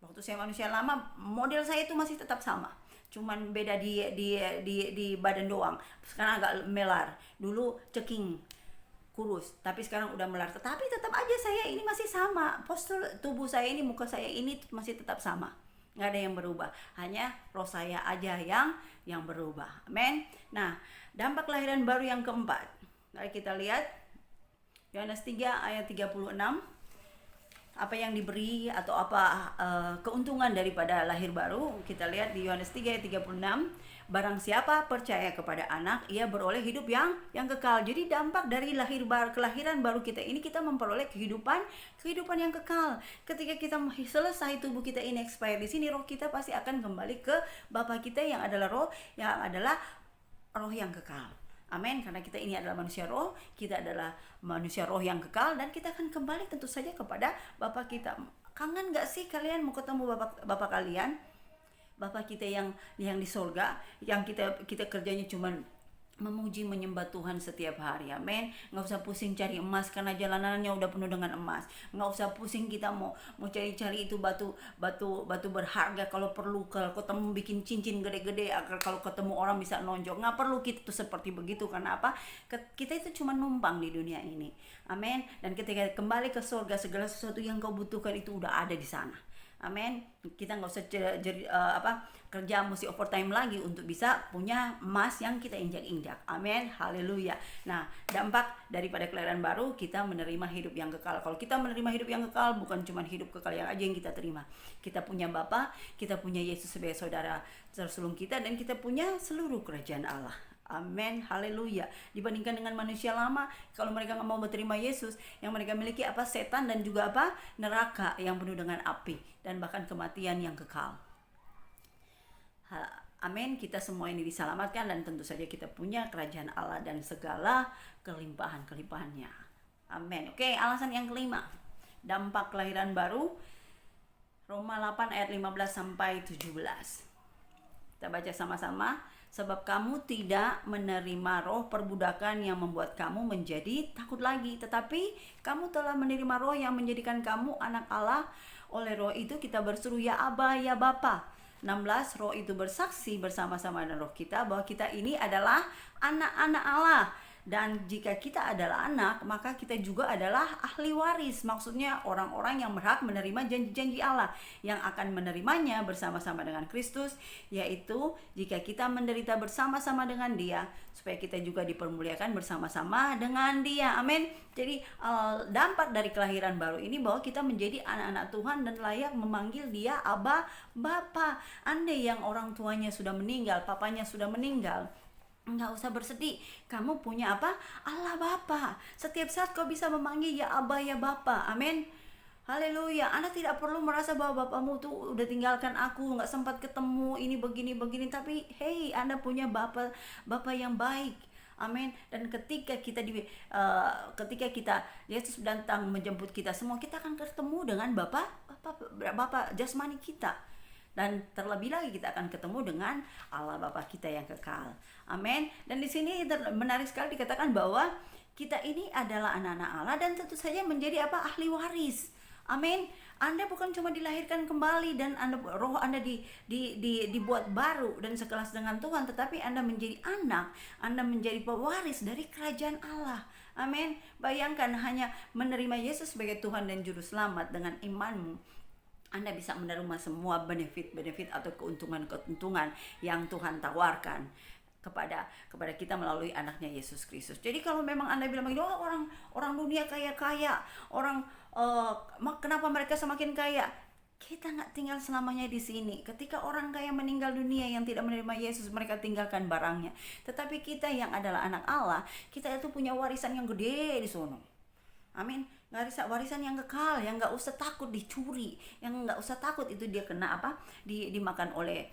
Waktu saya manusia lama, model saya itu masih tetap sama. Cuman beda di badan doang. Sekarang agak melar. Dulu ceking, kurus, tapi sekarang udah melar, tetapi tetap aja saya ini masih sama, postur tubuh saya ini, muka saya ini masih tetap sama, nggak ada yang berubah, hanya roh saya aja yang berubah. Amin. Nah, dampak kelahiran baru yang keempat, mari kita lihat Yohanes 3 ayat 36. Apa yang diberi atau apa keuntungan daripada lahir baru? Kita lihat di Yohanes 3 ayat 36. Barang siapa percaya kepada anak, ia beroleh hidup yang kekal. Jadi dampak dari kelahiran baru kita ini, kita memperoleh kehidupan yang kekal. Ketika kita selesai tubuh kita ini expire di sini, roh kita pasti akan kembali ke Bapa kita yang adalah roh yang kekal. Amin. Karena kita ini adalah manusia roh, kita adalah manusia roh yang kekal, dan kita akan kembali tentu saja kepada Bapa kita. Kangen gak sih kalian mau ketemu Bapa kalian? Bapa kita yang di sorga, yang kita kerjanya cuman memuji menyembah Tuhan setiap hari. Amin. Nggak usah pusing cari emas karena jalanannya udah penuh dengan emas. Nggak usah pusing kita mau cari-cari itu batu berharga. Kalau perlu, kalau ketemu bikin cincin gede-gede, agar kalau ketemu orang bisa nonjok. Nggak perlu kita tuh seperti begitu. Karena apa? Kita itu cuma numpang di dunia ini. Amin. Dan ketika kembali ke surga, segala sesuatu yang kau butuhkan itu udah ada di sana. Amin. Kita nggak usah kerja mesti overtime lagi untuk bisa punya emas yang kita injak-injak. Amin. Haleluya. Nah, dampak daripada kelahiran baru, kita menerima hidup yang kekal. Kalau kita menerima hidup yang kekal, bukan cuma hidup kekal yang aja yang kita terima. Kita punya Bapa, kita punya Yesus sebagai saudara tersulung kita, dan kita punya seluruh kerajaan Allah. Amin, haleluya. Dibandingkan dengan manusia lama, kalau mereka nggak mau menerima Yesus, yang mereka miliki setan dan juga neraka yang penuh dengan api dan bahkan kematian yang kekal. Amin. Kita semua ini diselamatkan, dan tentu saja kita punya kerajaan Allah dan segala kelimpahan-kelimpahannya. Amin. Oke, alasan yang kelima, dampak kelahiran baru, Roma 8 ayat 15 sampai 17. Kita baca sama-sama. Sebab kamu tidak menerima roh perbudakan yang membuat kamu menjadi takut lagi, tetapi kamu telah menerima roh yang menjadikan kamu anak Allah. Oleh roh itu kita berseru, ya Aba, ya Bapa. 16, roh itu bersaksi bersama-sama dengan roh kita bahwa kita ini adalah anak-anak Allah. Dan jika kita adalah anak, maka kita juga adalah ahli waris. Maksudnya orang-orang yang berhak menerima janji-janji Allah, yang akan menerimanya bersama-sama dengan Kristus, yaitu jika kita menderita bersama-sama dengan Dia, supaya kita juga dipermuliakan bersama-sama dengan Dia. Amin. Jadi dampak dari kelahiran baru ini bahwa kita menjadi anak-anak Tuhan dan layak memanggil Dia Aba, Bapa. Andai yang orang tuanya sudah meninggal, papanya sudah meninggal, nggak usah bersedih, kamu punya Allah Bapa. Setiap saat kau bisa memanggil ya Aba, ya Bapa. Amin. Haleluya. Anda tidak perlu merasa bahwa bapamu tuh udah tinggalkan aku, nggak sempat ketemu, ini begini. Tapi hey, Anda punya Bapa yang baik. Amin. Dan ketika kita Yesus datang menjemput kita semua, kita akan ketemu dengan Bapa jasmani kita. Dan terlebih lagi kita akan ketemu dengan Allah Bapa kita yang kekal. Amin. Dan di sini menarik sekali dikatakan bahwa kita ini adalah anak-anak Allah dan tentu saja menjadi ahli waris. Amin. Anda bukan cuma dilahirkan kembali dan roh Anda dibuat baru dan sekelas dengan Tuhan, tetapi Anda menjadi anak, Anda menjadi pewaris dari kerajaan Allah. Amin. Bayangkan hanya menerima Yesus sebagai Tuhan dan juru selamat dengan imanmu, Anda bisa menerima semua benefit atau keuntungan yang Tuhan tawarkan kepada kita melalui anaknya Yesus Kristus. Jadi kalau memang Anda bilang begini, orang dunia kaya, orang kenapa mereka semakin kaya? Kita nggak tinggal selamanya di sini. Ketika orang kaya meninggal dunia yang tidak menerima Yesus, mereka tinggalkan barangnya. Tetapi kita yang adalah anak Allah, kita itu punya warisan yang gede di sono. Amin. Warisan yang kekal, yang nggak usah takut dicuri, yang nggak usah takut itu dia kena dimakan oleh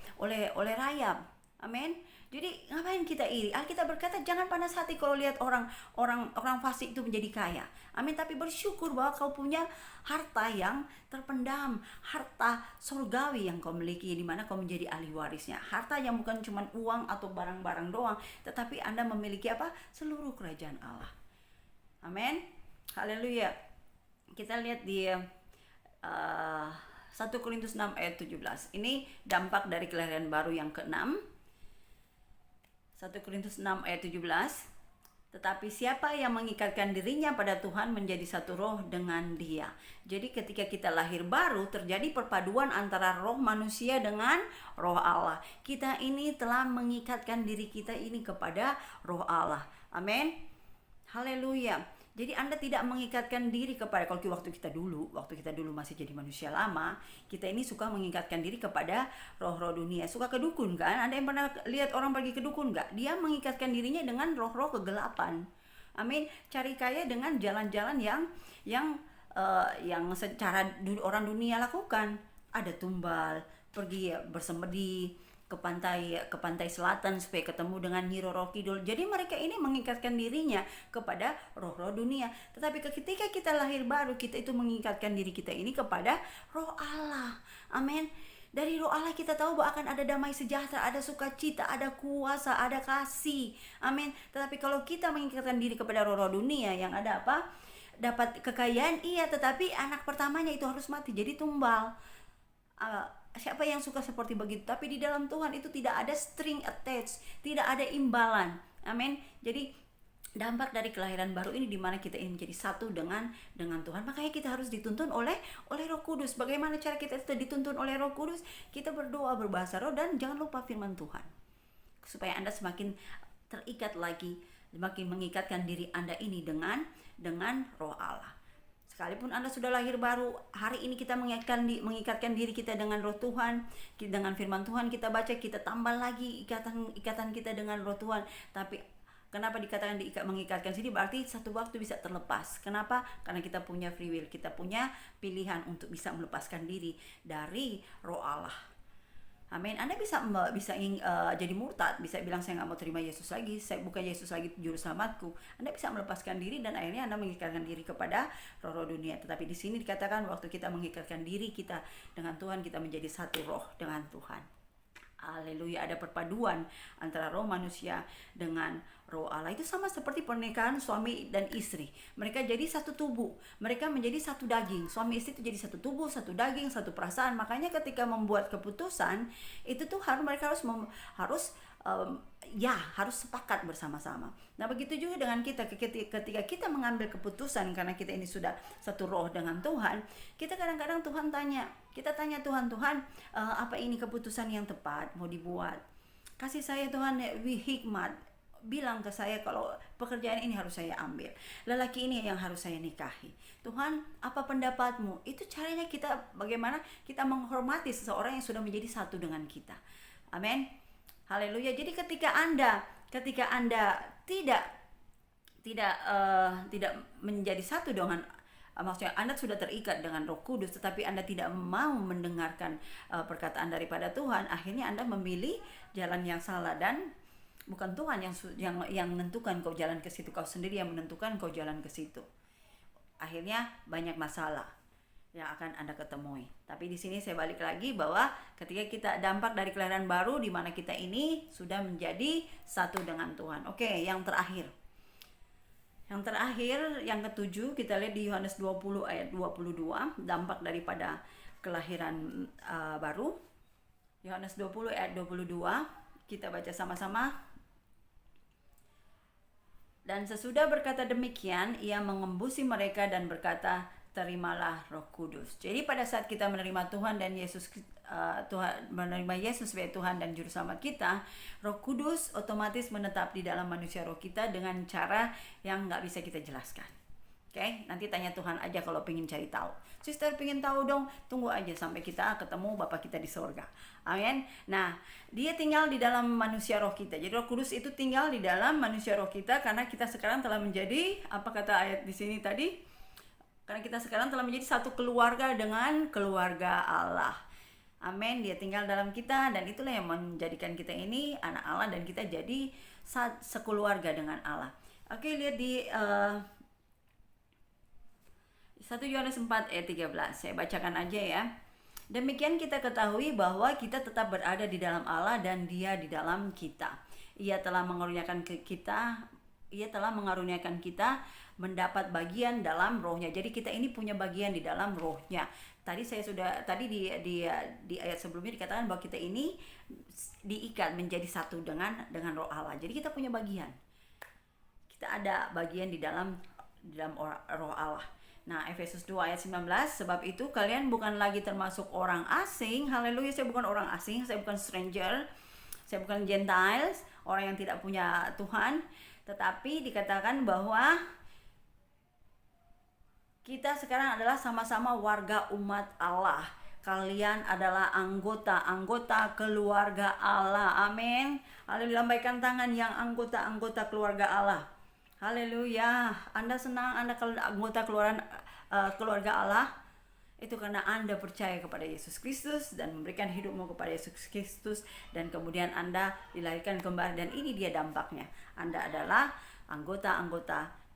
rayap. Amin. Jadi ngapain kita iri? Alkitab berkata jangan panas hati kalau lihat orang fasik itu menjadi kaya. Amin. Tapi bersyukur bahwa kau punya harta yang terpendam, harta surgawi yang kau miliki, di mana kau menjadi ahli warisnya. Harta yang bukan cuma uang atau barang-barang doang, tetapi Anda memiliki seluruh kerajaan Allah. Amin. Haleluya. Kita lihat di 1 Korintus 6 ayat 17. Ini dampak dari kelahiran baru yang ke-6. 1 Korintus 6 ayat 17. Tetapi siapa yang mengikatkan dirinya pada Tuhan menjadi satu roh dengan Dia. Jadi ketika kita lahir baru terjadi perpaduan antara roh manusia dengan roh Allah. Kita ini telah mengikatkan diri kita ini kepada roh Allah. Amin. Haleluya. Jadi Anda tidak mengikatkan diri kepada, kalau waktu kita dulu masih jadi manusia lama, kita ini suka mengikatkan diri kepada roh-roh dunia, suka ke dukun kan? Ada yang pernah lihat orang pergi ke dukun nggak? Dia mengikatkan dirinya dengan roh-roh kegelapan. Amin. Cari kaya dengan jalan-jalan yang secara orang dunia lakukan. Ada tumbal, pergi bersemedi ke pantai selatan supaya ketemu dengan Nyi Roro Kidul. Jadi mereka ini mengikatkan dirinya kepada roh-roh dunia. Tetapi ketika kita lahir baru, kita itu mengikatkan diri kita ini kepada roh Allah. Amin. Dari roh Allah kita tahu bahwa akan ada damai sejahtera, ada sukacita, ada kuasa, ada kasih. Amin. Tetapi kalau kita mengikatkan diri kepada roh-roh dunia, yang ada apa? Dapat kekayaan, iya, tetapi anak pertamanya itu harus mati, jadi tumbal. Siapa yang suka seperti begitu? Tapi di dalam Tuhan itu tidak ada string attached, tidak ada imbalan. Amin. Jadi dampak dari kelahiran baru ini di mana kita ingin menjadi satu dengan Tuhan. Makanya kita harus dituntun oleh Roh Kudus. Bagaimana cara kita itu dituntun oleh Roh Kudus? Kita berdoa berbahasa roh dan jangan lupa firman Tuhan. Supaya Anda semakin terikat lagi, semakin mengikatkan diri Anda ini dengan Roh Allah. Sekalipun Anda sudah lahir baru, hari ini kita mengikatkan diri kita dengan roh Tuhan, dengan firman Tuhan kita baca, kita tambah lagi ikatan kita dengan roh Tuhan. Tapi kenapa dikatakan mengikatkan sini? Berarti satu waktu bisa terlepas. Kenapa? Karena kita punya free will, kita punya pilihan untuk bisa melepaskan diri dari roh Allah. Amin. Anda bisa jadi murtad, bisa bilang saya nggak mau terima Yesus lagi, saya bukan Yesus lagi juru selamatku. Anda bisa melepaskan diri dan akhirnya Anda mengikatkan diri kepada roh-roh dunia. Tetapi di sini dikatakan waktu kita mengikatkan diri kita dengan Tuhan, kita menjadi satu roh dengan Tuhan. Haleluya, ada perpaduan antara roh manusia dengan roh Allah. Itu sama seperti pernikahan suami dan istri. Mereka jadi satu tubuh, mereka menjadi satu daging. Suami istri itu jadi satu tubuh, satu daging, satu perasaan. Makanya ketika membuat keputusan itu tuh mereka harus sepakat bersama-sama. Nah begitu juga dengan kita, ketika kita mengambil keputusan karena kita ini sudah satu roh dengan Tuhan, kita kadang-kadang kita tanya Tuhan, apa ini keputusan yang tepat mau dibuat? Kasih saya Tuhan hikmat, bilang ke saya kalau pekerjaan ini harus saya ambil, lelaki ini yang harus saya nikahi. Tuhan, apa pendapatmu? Itu caranya bagaimana kita menghormati seseorang yang sudah menjadi satu dengan kita. Amin. Haleluya. Jadi ketika Anda tidak menjadi satu dengan, maksudnya Anda sudah terikat dengan Roh Kudus, tetapi Anda tidak mau mendengarkan perkataan daripada Tuhan, akhirnya Anda memilih jalan yang salah dan bukan Tuhan yang menentukan kau jalan ke situ, kau sendiri yang menentukan kau jalan ke situ. Akhirnya banyak masalah yang akan Anda ketemui. Tapi di sini saya balik lagi bahwa ketika kita dampak dari kelahiran baru di mana kita ini sudah menjadi satu dengan Tuhan. Oke, yang terakhir. Yang ketujuh, kita lihat di Yohanes 20 ayat 22, dampak daripada kelahiran baru. Yohanes 20 ayat 22, kita baca sama-sama. Dan sesudah berkata demikian, ia mengembusi mereka dan berkata, terimalah Roh Kudus. Jadi pada saat kita menerima Tuhan dan menerima Yesus sebagai Tuhan dan Juru Selamat kita, Roh Kudus otomatis menetap di dalam manusia roh kita dengan cara yang nggak bisa kita jelaskan. Oke, nanti tanya Tuhan aja kalau pengen cari tahu. Sister pengen tahu dong, tunggu aja sampai kita ketemu Bapa kita di sorga. Amin. Nah, dia tinggal di dalam manusia roh kita. Jadi Roh Kudus itu tinggal di dalam manusia roh kita karena kita sekarang telah menjadi, apa kata ayat di sini tadi? Karena kita sekarang telah menjadi satu keluarga dengan keluarga Allah. Amin. Dia tinggal dalam kita dan itulah yang menjadikan kita ini anak Allah dan kita jadi sekeluarga dengan Allah. Oke, lihat di 1 Yohanes 4 ayat 13. Saya bacakan aja ya. Demikian kita ketahui bahwa kita tetap berada di dalam Allah dan Dia di dalam kita. Ia telah mengaruniakan kita mendapat bagian dalam rohnya. Jadi kita ini punya bagian di dalam rohnya. Tadi di ayat sebelumnya dikatakan bahwa kita ini diikat menjadi satu dengan roh Allah. Jadi kita punya bagian. Kita ada bagian di dalam roh Allah. Nah, Efesus 2 ayat 19, sebab itu kalian bukan lagi termasuk orang asing. Haleluya, saya bukan orang asing, saya bukan stranger, saya bukan Gentiles, orang yang tidak punya Tuhan. Tetapi dikatakan bahwa kita sekarang adalah sama-sama warga umat Allah. Kalian adalah anggota keluarga Allah. Amin. Haleluya, lambaikan tangan yang anggota keluarga Allah. Haleluya. Anda senang Anda anggota keluarga Allah itu karena Anda percaya kepada Yesus Kristus dan memberikan hidupmu kepada Yesus Kristus, dan kemudian Anda dilahirkan kembali, dan ini dia dampaknya. Anda adalah anggota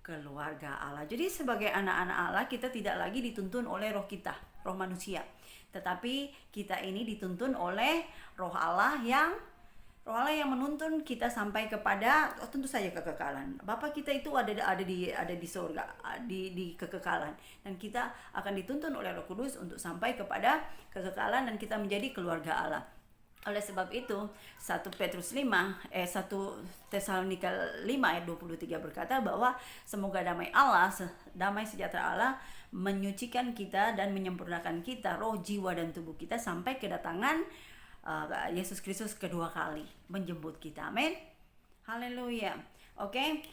keluarga Allah. Jadi sebagai anak-anak Allah kita tidak lagi dituntun oleh roh kita, roh manusia, tetapi kita ini dituntun oleh roh Allah yang menuntun kita sampai kepada tentu saja kekekalan. Bapa kita itu ada di surga, di kekekalan, dan kita akan dituntun oleh Roh Kudus untuk sampai kepada kekekalan dan kita menjadi keluarga Allah. Oleh sebab itu 1 Tesalonika 5 ayat 23 berkata bahwa semoga damai sejahtera Allah menyucikan kita dan menyempurnakan kita, roh, jiwa dan tubuh kita sampai kedatangan Yesus Kristus kedua kali menjemput kita. Amin. Haleluya. Oke.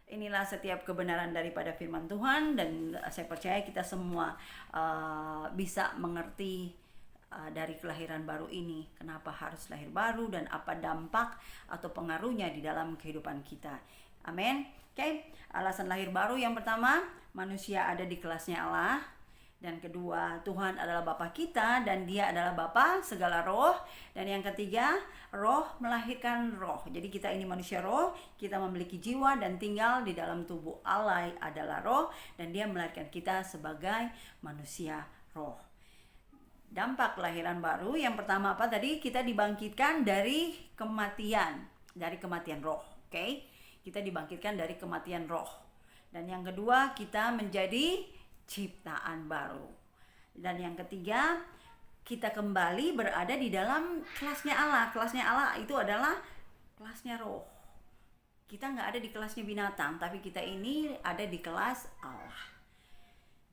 Inilah setiap kebenaran daripada firman Tuhan, dan saya percaya kita semua bisa mengerti dari kelahiran baru ini, kenapa harus lahir baru dan apa dampak atau pengaruhnya di dalam kehidupan kita. Amin. Oke. Alasan lahir baru yang pertama, manusia ada di kelasnya Allah. Dan kedua, Tuhan adalah Bapa kita dan Dia adalah Bapa segala roh. Dan yang ketiga, roh melahirkan roh. Jadi kita ini manusia roh, kita memiliki jiwa dan tinggal di dalam tubuh. Allah adalah roh dan Dia melahirkan kita sebagai manusia roh. Dampak kelahiran baru yang pertama apa tadi? Kita dibangkitkan dari kematian roh. Oke? Kita dibangkitkan dari kematian roh. Dan yang kedua, kita menjadi ciptaan baru. Dan yang ketiga, kita kembali berada di dalam kelasnya Allah. Kelasnya Allah itu adalah kelasnya roh. Kita nggak ada di kelasnya binatang, tapi kita ini ada di kelas Allah.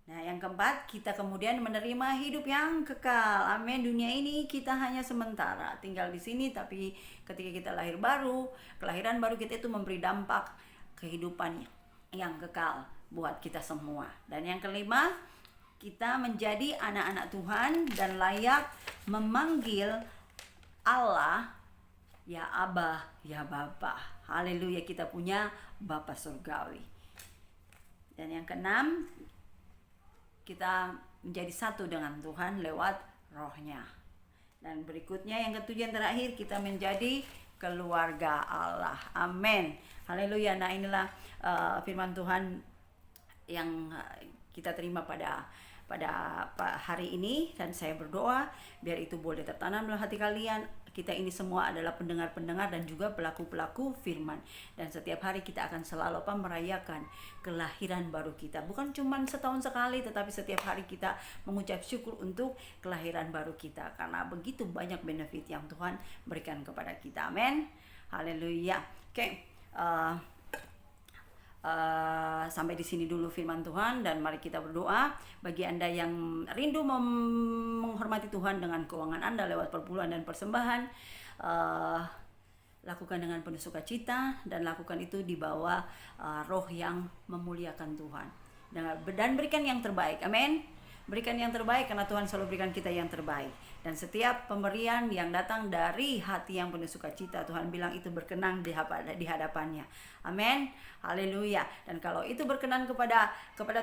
Nah, yang keempat, kita kemudian menerima hidup yang kekal. Amin. Dunia ini kita hanya sementara tinggal di sini, tapi ketika kita lahir baru, kelahiran baru kita itu memberi dampak kehidupan yang kekal buat kita semua. Dan yang kelima, kita menjadi anak-anak Tuhan dan layak memanggil Allah ya Abah, ya Bapa. Haleluya, kita punya Bapa surgawi. Dan yang keenam, kita menjadi satu dengan Tuhan lewat rohnya. Dan berikutnya yang ketujuh, yang terakhir, kita menjadi keluarga Allah. Amin. Haleluya. Nah, inilah firman Tuhan yang kita terima pada hari ini, dan saya berdoa biar itu boleh tertanam dalam hati kalian. Kita ini semua adalah pendengar-pendengar dan juga pelaku-pelaku firman, dan setiap hari kita akan selalu merayakan kelahiran baru kita, bukan cuma setahun sekali, tetapi setiap hari kita mengucap syukur untuk kelahiran baru kita, karena begitu banyak benefit yang Tuhan berikan kepada kita. Amin. Haleluya. Oke. Sampai di sini dulu firman Tuhan, dan mari kita berdoa. Bagi Anda yang rindu menghormati Tuhan dengan keuangan Anda lewat perpuluhan dan persembahan, lakukan dengan penuh sukacita, dan lakukan itu di bawah roh yang memuliakan Tuhan. Dan berikan yang terbaik, amin. Berikan yang terbaik karena Tuhan selalu berikan kita yang terbaik. Dan setiap pemberian yang datang dari hati yang penuh sukacita, Tuhan bilang itu berkenan di hadapannya. Amin. Haleluya. Dan kalau itu berkenan kepada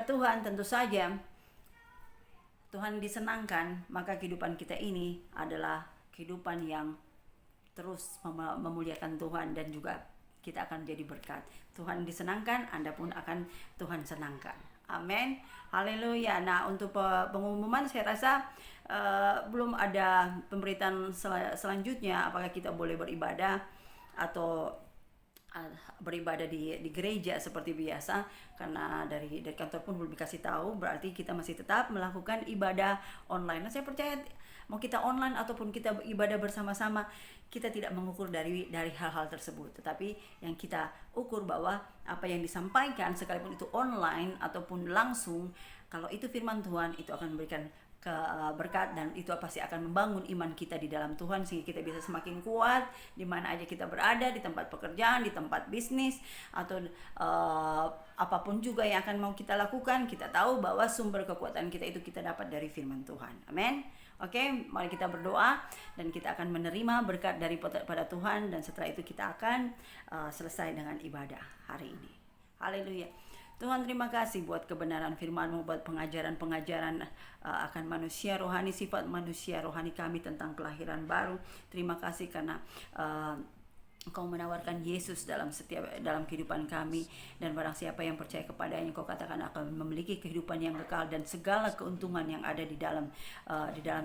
Tuhan, tentu saja Tuhan disenangkan, maka kehidupan kita ini adalah kehidupan yang terus memuliakan Tuhan, dan juga kita akan jadi berkat. Tuhan disenangkan, Anda pun akan Tuhan senangkan. Amin. Haleluya. Nah, untuk pengumuman saya rasa belum ada pemberitaan selanjutnya, apakah kita boleh beribadah atau beribadah di gereja seperti biasa, karena dari kantor pun belum dikasih tahu. Berarti kita masih tetap melakukan ibadah online. Nah, saya percaya mau kita online ataupun kita ibadah bersama-sama, kita tidak mengukur dari hal-hal tersebut, tetapi yang kita ukur bahwa apa yang disampaikan, sekalipun itu online ataupun langsung, kalau itu firman Tuhan, itu akan memberikan berkat, dan itu pasti akan membangun iman kita di dalam Tuhan, sehingga kita bisa semakin kuat di mana aja kita berada, di tempat pekerjaan, di tempat bisnis, atau apapun juga yang akan mau kita lakukan. Kita tahu bahwa sumber kekuatan kita itu kita dapat dari firman Tuhan. Amin. Oke, mari kita berdoa dan kita akan menerima berkat daripada Tuhan, dan setelah itu kita akan selesai dengan ibadah hari ini. Haleluya. Tuhan, terima kasih buat kebenaran firman-Mu, buat pengajaran-pengajaran akan manusia rohani, sifat manusia rohani kami tentang kelahiran baru. Terima kasih karena Engkau menawarkan Yesus dalam kehidupan kami, dan barang siapa yang percaya kepadanya, Engkau katakan akan memiliki kehidupan yang kekal, dan segala keuntungan yang ada di dalam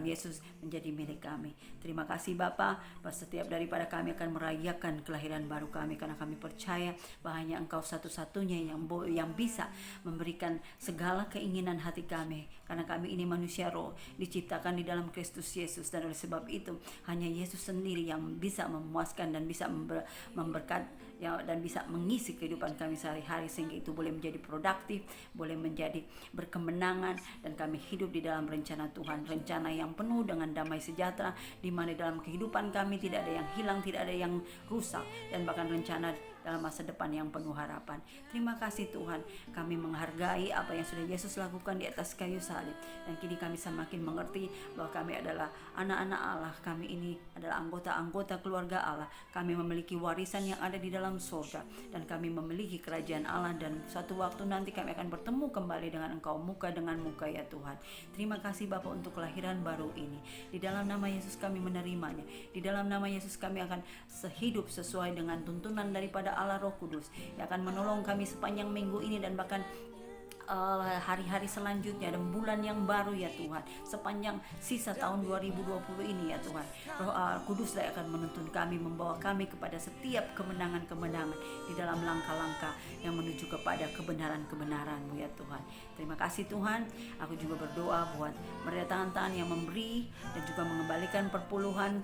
Yesus menjadi milik kami. Terima kasih Bapa, bahwa setiap daripada kami akan merayakan kelahiran baru kami, karena kami percaya bahwa hanya Engkau satu-satunya yang bisa memberikan segala keinginan hati kami, karena kami ini manusia roh, diciptakan di dalam Kristus Yesus, dan oleh sebab itu hanya Yesus sendiri yang bisa memuaskan dan bisa memberkat dan bisa mengisi kehidupan kami sehari-hari, sehingga itu boleh menjadi produktif, boleh menjadi berkemenangan, dan kami hidup di dalam rencana Tuhan, rencana yang penuh dengan damai sejahtera, di mana dalam kehidupan kami tidak ada yang hilang, tidak ada yang rusak, dan bahkan rencana dalam masa depan yang penuh harapan. Terima kasih Tuhan, kami menghargai apa yang sudah Yesus lakukan di atas kayu salib, dan kini kami semakin mengerti bahwa kami adalah anak-anak Allah, kami ini adalah anggota-anggota keluarga Allah, kami memiliki warisan yang ada di dalam surga, dan kami memiliki kerajaan Allah, dan suatu waktu nanti kami akan bertemu kembali dengan Engkau muka dengan muka ya Tuhan. Terima kasih Bapa untuk kelahiran baru ini. Di dalam nama Yesus kami menerimanya. Di dalam nama Yesus kami akan sehidup sesuai dengan tuntunan daripada Allah Roh Kudus yang akan menolong kami sepanjang minggu ini, dan bahkan hari-hari selanjutnya, dan bulan yang baru ya Tuhan, sepanjang sisa tahun 2020 ini ya Tuhan. Roh Kuduslah akan menuntun kami, membawa kami kepada setiap kemenangan-kemenangan di dalam langkah-langkah yang menuju kepada kebenaran-kebenaran-Mu ya Tuhan. Terima kasih Tuhan. Aku juga berdoa buat mereka tangan-tangan yang memberi dan juga mengembalikan perpuluhan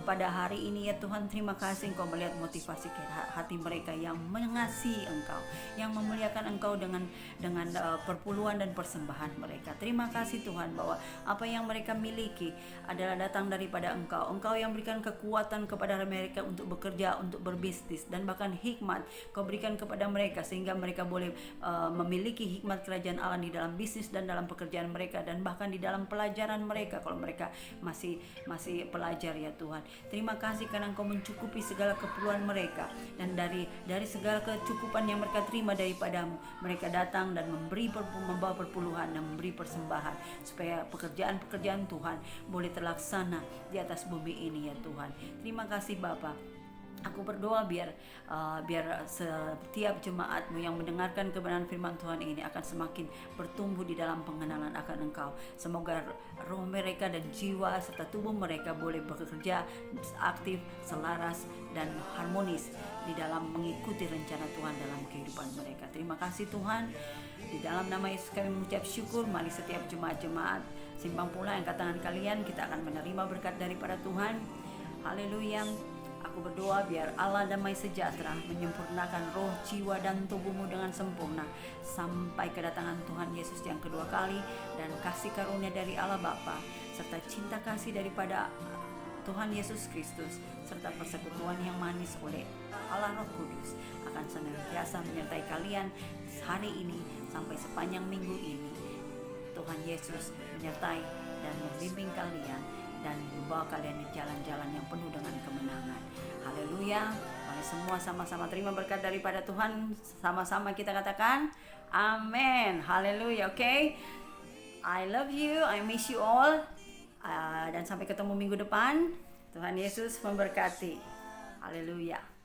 pada hari ini ya Tuhan. Terima kasih Engkau melihat motivasi hati mereka yang mengasihi Engkau, yang memuliakan Engkau dengan perpuluhan dan persembahan mereka. Terima kasih Tuhan bahwa apa yang mereka miliki adalah datang daripada Engkau. Engkau yang berikan kekuatan kepada mereka untuk bekerja, untuk berbisnis, dan bahkan hikmat Kau berikan kepada mereka, sehingga mereka boleh memiliki hikmat kerajaan Allah di dalam bisnis dan dalam pekerjaan mereka, dan bahkan di dalam pelajaran mereka kalau mereka masih pelajar ya Tuhan. Terima kasih karena Engkau mencukupi segala keperluan mereka, dan dari segala kecukupan yang mereka terima daripada-Mu, mereka datang dan membawa perpuluhan dan memberi persembahan, supaya pekerjaan-pekerjaan Tuhan boleh terlaksana di atas bumi ini ya Tuhan. Terima kasih Bapa. Aku berdoa biar setiap jemaat-Mu yang mendengarkan kebenaran firman Tuhan ini akan semakin bertumbuh di dalam pengenalan akan Engkau. Semoga roh mereka dan jiwa serta tubuh mereka boleh bekerja aktif, selaras, dan harmonis di dalam mengikuti rencana Tuhan dalam kehidupan mereka. Terima kasih Tuhan. Di dalam nama Yesus kami mengucap syukur. Mari setiap jemaat-jemaat simpang pula yang tangan kalian, kita akan menerima berkat daripada Tuhan. Haleluya. Aku berdoa biar Allah damai sejahtera menyempurnakan roh, jiwa, dan tubuhmu dengan sempurna sampai kedatangan Tuhan Yesus yang kedua kali, dan kasih karunia dari Allah Bapa serta cinta kasih daripada Tuhan Yesus Kristus serta persekutuan yang manis oleh Allah Roh Kudus akan senantiasa menyertai kalian hari ini sampai sepanjang minggu ini. Tuhan Yesus menyertai dan membimbing kalian dan membawa kalian di jalan-jalan yang penuh dengan kemenangan. Haleluya. Mari semua sama-sama terima berkat daripada Tuhan. Sama-sama kita katakan amin. Haleluya. Oke. I love you. I miss you all. Dan sampai ketemu minggu depan. Tuhan Yesus memberkati. Haleluya.